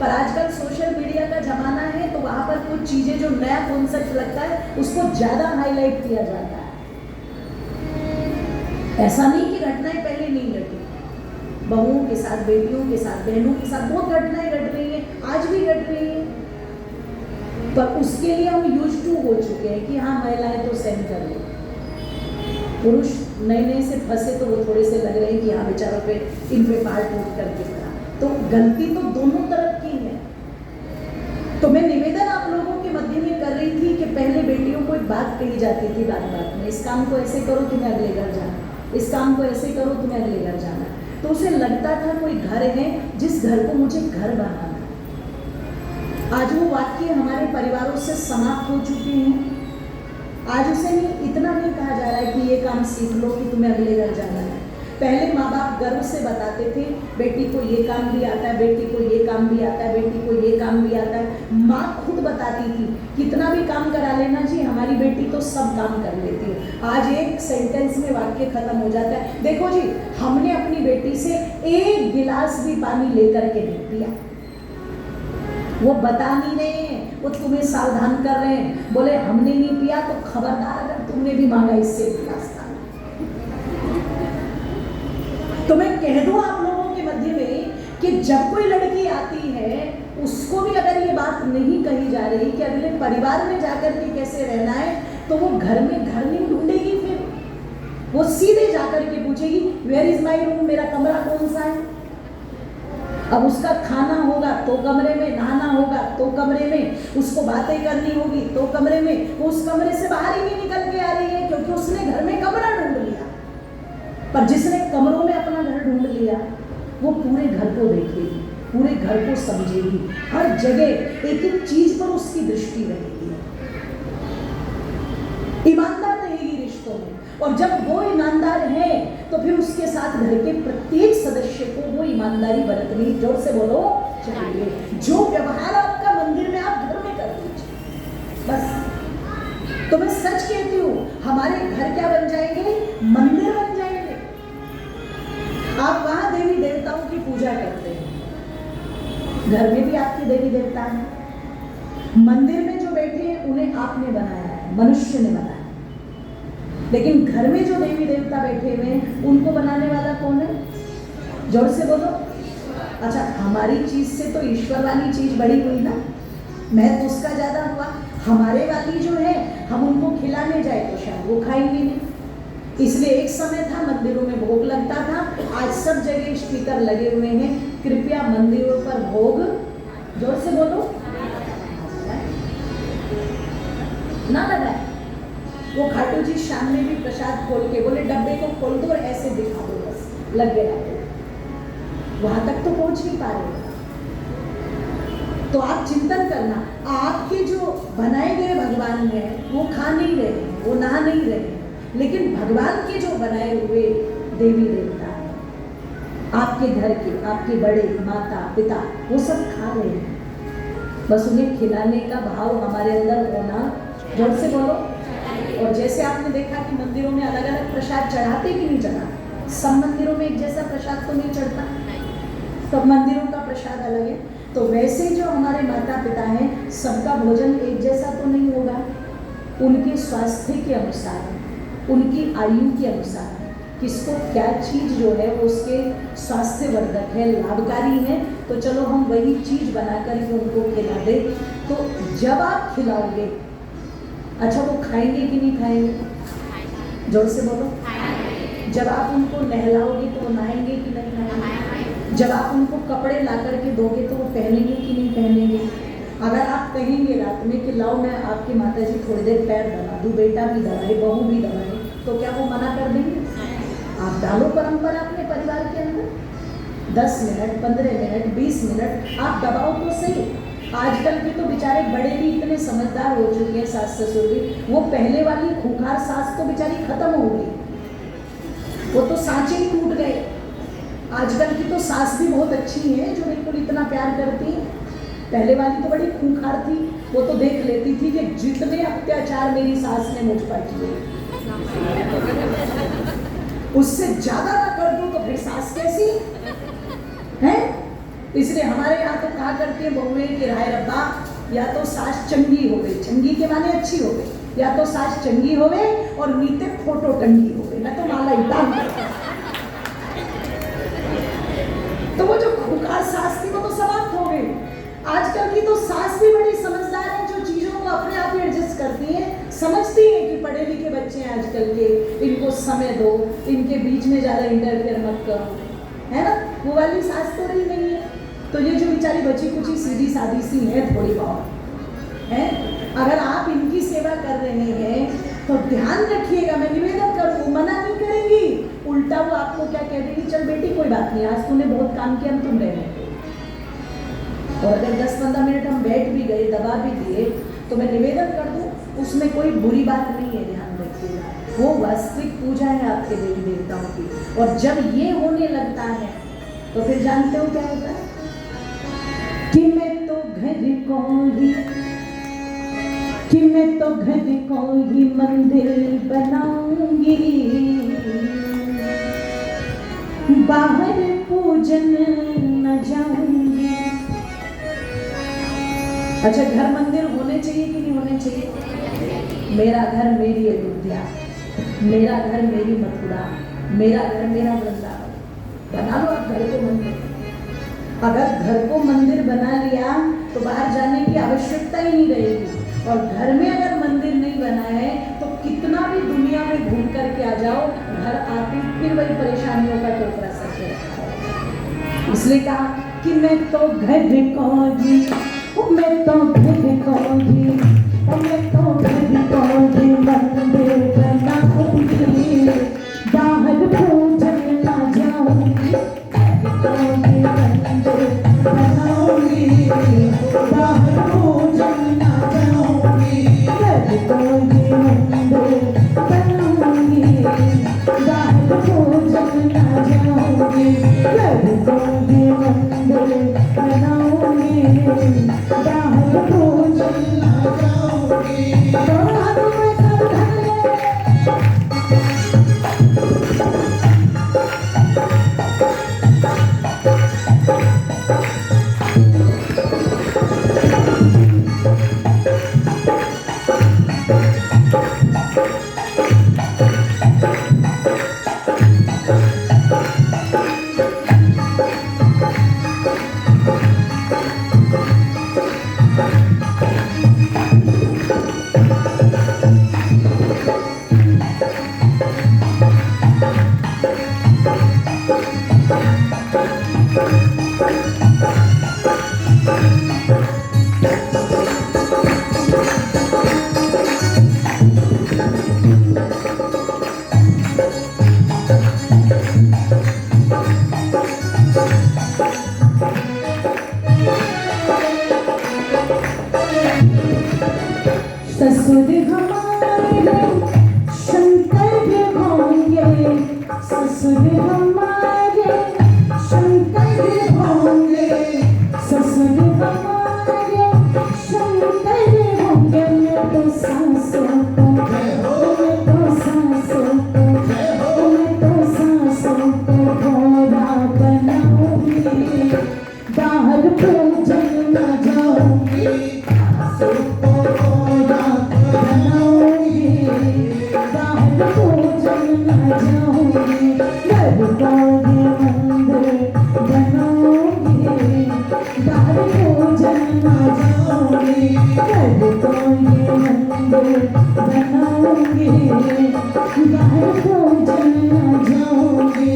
पर आजकल सोशल मीडिया का जमाना है तो वहां पर कुछ चीजें जो नया कॉन्सेप्ट लगता है उसको ज्यादा हाईलाइट किया जाता है। ऐसा नहीं कि घटनाएं पहले नहीं घटी, बहुओं के साथ, बेटियों के साथ, बहनों के साथ बहुत घटनाएं घट रही हैं, आज भी घट रही हैं, पर उसके लिए हम यूज टू हो चुके हैं कि हाँ महिलाएं तो सहन कर रही, पुरुष नए नए से फंसे तो वो थोड़े से लग रहे हैं कि हाँ बेचारों पे इन पे पार टूट करके करा, तो गलती तो दोनों तरफ की है। तो मैं निवेदन आप लोगों के मध्य में कर रही थी कि पहले बेटियों को एक बात कही जाती थी, बात बात में, इस काम को ऐसे करो तुम्हें अगले घर जाना, इस काम को ऐसे करो तुम्हें अगले घर जाना, तो उसे लगता था कोई घर है जिस घर को मुझे घर बनाना। आज वो वाक्य हमारे परिवारों से समाप्त हो चुके हैं। आज उसे नहीं, इतना नहीं कहा जा रहा है कि ये काम सीख लो कि तुम्हें अगले घर जाना है। पहले माँ बाप गर्व से बताते थे बेटी को ये काम भी आता है, बेटी को ये काम भी आता है, बेटी को ये काम भी आता है। माँ खुद बताती थी कितना भी काम करा लेना जी, हमारी बेटी तो सब काम कर लेती है। आज एक सेंटेंस में वाक्य खत्म हो जाता है, देखो जी हमने अपनी बेटी से एक गिलास भी पानी लेकर के नहीं पिया। वो बता नहीं रहे हैं, वो तुम्हें सावधान कर रहे हैं, बोले हमने नहीं पिया तो खबरदार अगर तुमने भी मांगा इससे गिलास पानी। तो मैं कह दूं आप लोगों के मध्य में कि जब कोई लड़की आती है उसको भी अगर ये बात नहीं कही जा रही कि अगले परिवार में जाकर के कैसे रहना है, तो वो घर में घर नहीं ढूंढेगी, फिर वो सीधे जाकर के पूछेगी वेयर इज माई रूम, मेरा कमरा कौन सा है। अब उसका खाना होगा तो कमरे में, नहाना होगा तो कमरे में, उसको बातें करनी होगी तो कमरे में, वो उस कमरे से बाहर ही नहीं निकल के आ रही है क्योंकि उसने घर में कमरा ढूंढ लिया। पर जिसने कमरों में अपना घर ढूंढ लिया वो पूरे घर को देखेगी, पूरे घर को समझेगी, हर जगह एक एक चीज पर उसकी दृष्टि रहेगी, ईमानदार रहेगी रिश्तों में। और जब वो ईमानदार है तो फिर उसके साथ घर के प्रत्येक सदस्य को वो ईमानदारी बरतनी, जोर से बोलो, चाहिए। जो व्यवहार आपका मंदिर में आप घर में कर दीजिए बस। तो मैं सच कहती हूँ हमारे घर क्या बन जाएंगे, मंदिर बन जाएंगे। आप वहां देवी देवताओं की पूजा करते हैं, घर में भी आपके देवी देवता हैं, मंदिर में जो बैठे हैं उन्हें आपने बनाया है, मनुष्य ने बनाया, लेकिन घर में जो देवी देवता बैठे हुए हैं उनको बनाने वाला कौन है, जोर से बोलो। अच्छा, हमारी चीज से तो ईश्वर वाली चीज बड़ी हुई ना, महत्व उसका ज्यादा हुआ। हमारे वाली जो है हम उनको खिलाने जाए तो शायद वो खाएंगे नहीं, इसलिए एक समय था मंदिरों में भोग लगता था, आज सब जगह स्पीकर लगे हुए हैं, कृपया मंदिरों पर भोग, जोर से बोलो, ना लगाए। वो खाटू जी शाम में भी प्रसाद खोल के बोले डब्बे को खोल दो और ऐसे दिखा दो, बस लग गया, वहां तक तो पहुंच नहीं पा रहे। तो आप चिंतन करना, आपके जो बनाए गए भगवान हैं वो खा नहीं रहे, वो नहा नहीं रहे, लेकिन भगवान के जो बनाए हुए देवी देवता हैं आपके घर के, आपके बड़े माता पिता, वो सब खा रहे हैं, बस उन्हें खिलाने का भाव हमारे अंदर होना, जोर से बोलो। और जैसे आपने देखा कि मंदिरों में अलग अलग प्रसाद चढ़ाते कि नहीं चढ़ाते, सब मंदिरों में एक जैसा प्रसाद तो नहीं चढ़ता, सब मंदिरों का प्रसाद अलग है। तो वैसे जो हमारे माता पिता हैं सबका भोजन एक जैसा तो नहीं होगा, उनके स्वास्थ्य के अनुसार, उनकी आयु के अनुसार किसको क्या चीज़ जो है वो उसके स्वास्थ्यवर्धक है, लाभकारी है, तो चलो हम वही चीज़ बना करके उनको खिला दे। तो जब आप खिलाओगे, अच्छा वो खाएंगे कि नहीं खाएंगे? जोर से बोलो। जब आप उनको नहलाओगे तो वो नहाएंगे कि नहीं नहाएंगे? जब आप उनको कपड़े ला करके दोगे तो वो पहनेंगे कि नहीं पहनेंगे? अगर आप कहेंगे रात में कि लाओ मैं आपकी माता जी थोड़ी देर पैर दबा दूँ, बेटा भी दबाए, बहू भी दबाए, तो क्या वो मना कर देंगे? आप डालो परंपरा अपने परिवार के अंदर, 10 मिनट, 15 मिनट, 20 मिनट आप दबाओ तो सही। आजकल के तो बेचारे बड़े भी इतने समझदार हो चुके हैं, सास ससुर भी, वो पहले वाली खूंखार सास तो बेचारी खत्म हो गई, वो तो सांचे ही टूट गए। आजकल की तो सास भी बहुत अच्छी है जो बिल्कुल इतना प्यार करती है। पहले वाली तो बड़ी खूंखार थी, वो तो देख लेती थी कि जितने अत्याचार मेरी सास ने मुझ पर किए उससे ज्यादा ना कर दूं तो फिर सास कैसी है। इसलिए हमारे यहाँ तो कहा करती है बहुएं कि राय रब्बा, या तो सास चंगी हो गई, चंगी के माने अच्छी हो गई, या तो सास चंगी हो गई और नीचे फोटो टंगी हो गई, मैं तो माला ही डाल। तो वो जो खूंखार सास थी वो तो समाप्त हो गई। आजकल की तो सास भी बड़ी समझदार है, जो चीजों को अपने आप ही एडजस्ट करती है, समझती है कि पढ़े लिखे बच्चे हैं आजकल के, इनको समय दो, इनके बीच में ज्यादा इंटरफेयर मत करो, है ना। वो वाली सास तो रही नहीं है। तो ये जो बेचारी बची कुची सीधी सादी सी है थोड़ी बहुत है, अगर आप इनकी सेवा कर रहे हैं तो ध्यान रखिएगा, मैं निवेदन करूँ, मना नहीं करेंगी, उल्टा वो आपको क्या कह देगी, चल बेटी कोई बात नहीं, आज तूने बहुत काम किया, तुम रहे। और अगर 10-15 मिनट हम बैठ भी गए, दबा भी दिए, तो मैं निवेदन कर दूं, उसमें कोई बुरी बात नहीं है, ध्यान रखिएगा, वो वास्तविक पूजा है आपके देवी देवताओं की। और जब ये होने लगता है तो फिर जानते हो क्या होता है कि मैं तो घर को ही मंदिर बनाऊंगी, बाहर पूजन न जाऊंगी। अच्छा, घर मंदिर होने चाहिए कि नहीं होने चाहिए? मेरा घर मेरी अयोध्या, मेरा घर मेरी मथुरा, मेरा घर मेरा वृंदावन। बना लो आप घर को मंदिर। अगर घर को मंदिर बना लिया तो बाहर जाने की आवश्यकता ही नहीं रहेगी। और घर में अगर मंदिर नहीं बना है तो कितना भी दुनिया में घूम करके आ जाओ, घर आके फिर वही परेशानियों का टोकरा सके रखा है। इसलिए कहा कि मैं तो घर को ही, मैं तो घर को ही, मैं तो घर को ही मंदिर बनाऊंगी, बाहर पूजन ना जाऊंगी, मंदिर बनाऊंगी, बाहर पूजन ना जाऊंगी, घर को ही मंदिर बनाऊंगी, बाहर पूजन ना जाऊंगी, घर को ही मंदिर बनाऊंगी, बाहर पूजन ना जाऊंगी। ना जाऊंगी, घर कोई मंदिर बनाऊंगी, बाहर भोजन ना जाऊंगी, घर कोई मंदिर बनाऊंगी, बाहर भोजन ना जाऊंगी।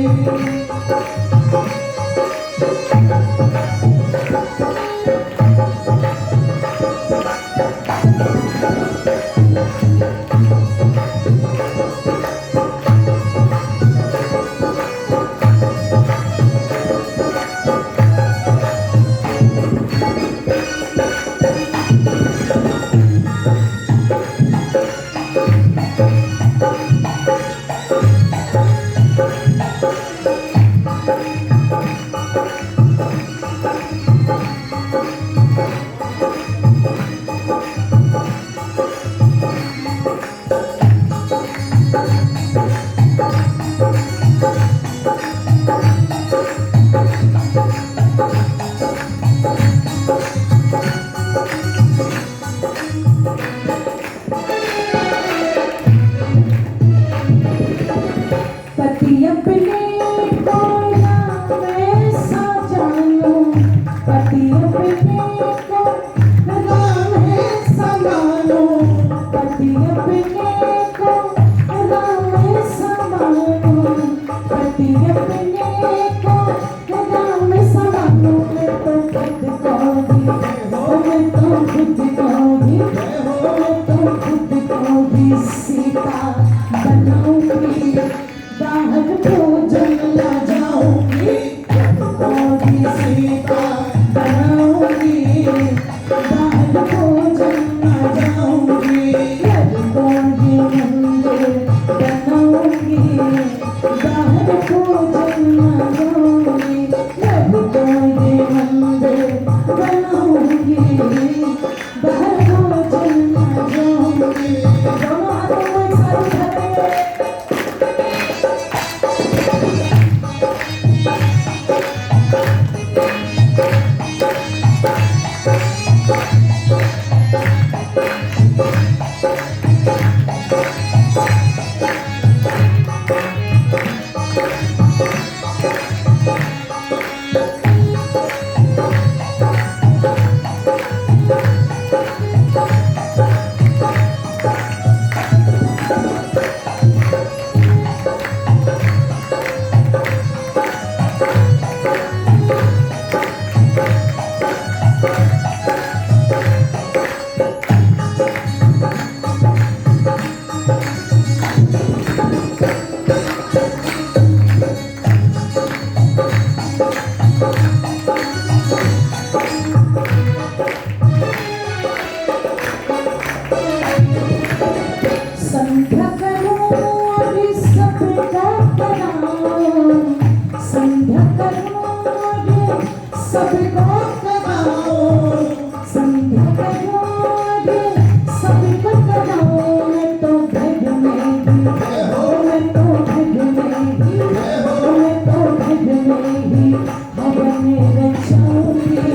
पति अपने को राम में सजानो, पति अपने को राम में समानो, पति अपने को राम में समानो, पति अपने को राम में समानो। मैं तो खुद को भी, मैं तो खुद को भी, मैं तो खुद को भी सीता बनाऊंगी, बाहर भोजन ना जाऊंगी, कोई सीता बनाऊंगी, बाहर भोजन ना जाऊंगी, कोई मंदिर बनाऊंगी, बाहर भोजन ना जाऊंगी, कोई मंदिर बनाऊंगी, बाहर भोजन ना जाऊंगी। दोनों हाथों को एक साथ उठाएंगे। संध्या करो और सबका कराओ, संध्या करो और सबको कराओ, संध्या करो और सबको कराओ। मैं तो घर में ही, मैं तो घर में ही, मैं तो घर में ही हवने रचाऊंगी,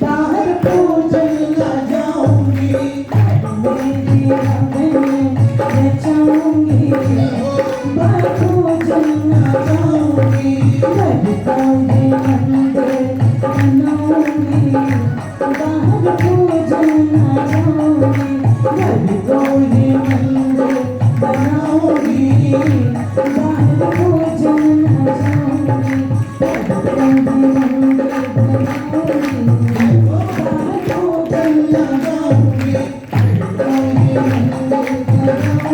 बाहर भोजन ना जाऊंगी, मेरी हवने रचाऊंगी, बाहर भोजन ना जाऊंगी, घर कोई मंदिर बनाऊंगी, बाहर भोजन ना जाऊंगी, घर कोई मंदिर बनाऊंगी, बाहर भोजन ना जाऊंगी, घर कोई मंदिर बनाऊंगी, बाहर भोजन ना जाऊंगी, कोई मंदिर बनाऊंगी, बाहर भोजन ना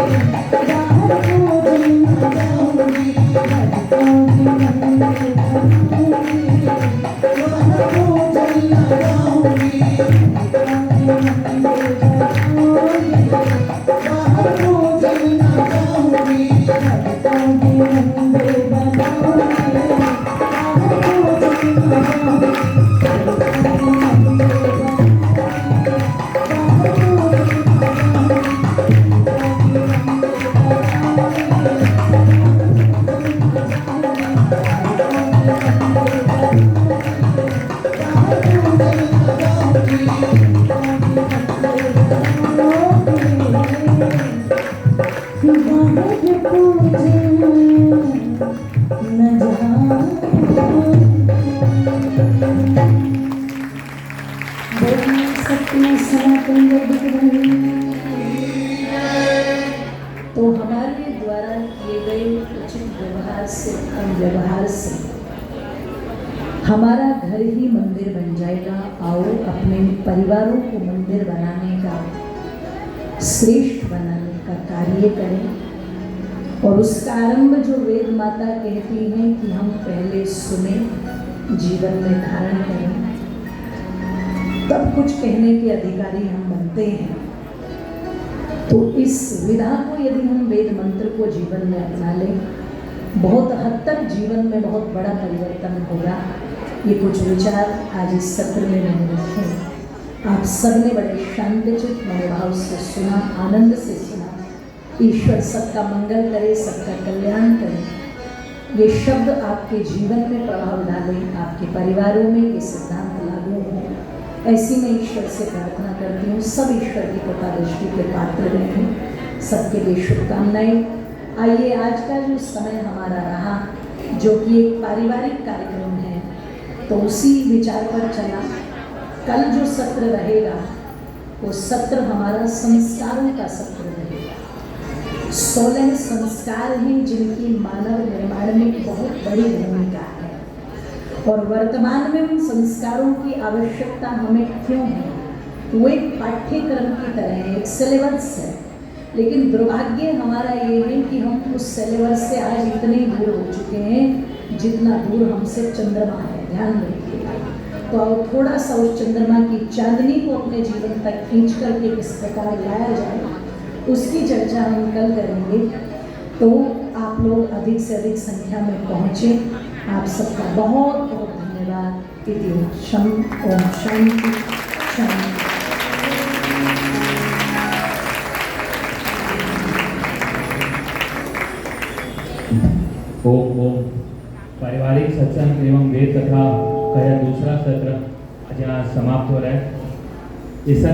जाऊंगी, घर कोई मंदिर बनाऊंगी, बाहर भोजन ना जाऊंगी, कोई मंदिर बनाऊंगी, बाहर भोजन ना जाऊंगी, घर कोई मंदिर बनाऊंगी, बाहर भोजन ना जाऊंगी। न जाऊं। सत्य सनातन तो हमारे द्वारा किए गए उचित व्यवहार से, उत्तम व्यवहार से हमारा घर ही मंदिर बन जाएगा। आओ अपने परिवारों को मंदिर बनाने का, श्रेष्ठ बनाने का कार्य करें। और उसका आरंभ जो वेद माता कहती हैं कि हम पहले सुने, जीवन में धारण करें, तब कुछ कहने के अधिकारी हम बनते हैं। तो इस विधा को यदि हम वेद मंत्र को जीवन में अपना लें, बहुत हद तक जीवन में बहुत बड़ा परिवर्तन होगा। ये कुछ विचार आज इस सत्र में मैंने रखे। आप सबने बड़े शांतचित्त मनोभाव से सुना, आनंद से सुना। ईश्वर सबका मंगल करे, सबका कल्याण करे। ये शब्द आपके जीवन में प्रभाव डालें, आपके परिवारों में ये सिद्धांत लागू हों, ऐसी मैं ईश्वर से प्रार्थना करती हूँ। सब ईश्वर की कृपा दृष्टि के पात्र रहें। सबके लिए शुभकामनाएं। आइए, आज का जो समय हमारा रहा, जो कि एक पारिवारिक कार्यक्रम है, तो उसी विचार पर चला। कल जो सत्र रहेगा वो सत्र हमारा संस्कारों का सत्र रहेगा। 16 संस्कार हैं जिनकी मानव निर्माण में बहुत बड़ी भूमिका है, और वर्तमान में उन संस्कारों की आवश्यकता हमें क्यों है? वो एक पाठ्यक्रम की तरह है, एक सिलेबस है। लेकिन दुर्भाग्य हमारा ये है कि हम उस सिलेबस से आज इतने दूर हो चुके हैं जितना दूर हमसे चंद्रमा है। ध्यान रखिएगा। तो अब थोड़ा सा उस चंद्रमा की चांदनी को अपने जीवन तक खींच करके किस प्रकार लाया जाए, उसकी चर्चा हम कल करेंगे। तो आप लोग अधिक से अधिक संख्या में पहुँचे। आप सबका बहुत बहुत धन्यवाद। इति शम ओम शांति शांति। ओम पारिवारिक सत्संग एवं वेद कथा का यह दूसरा सत्र आज यहाँ समाप्त हो रहा है। इस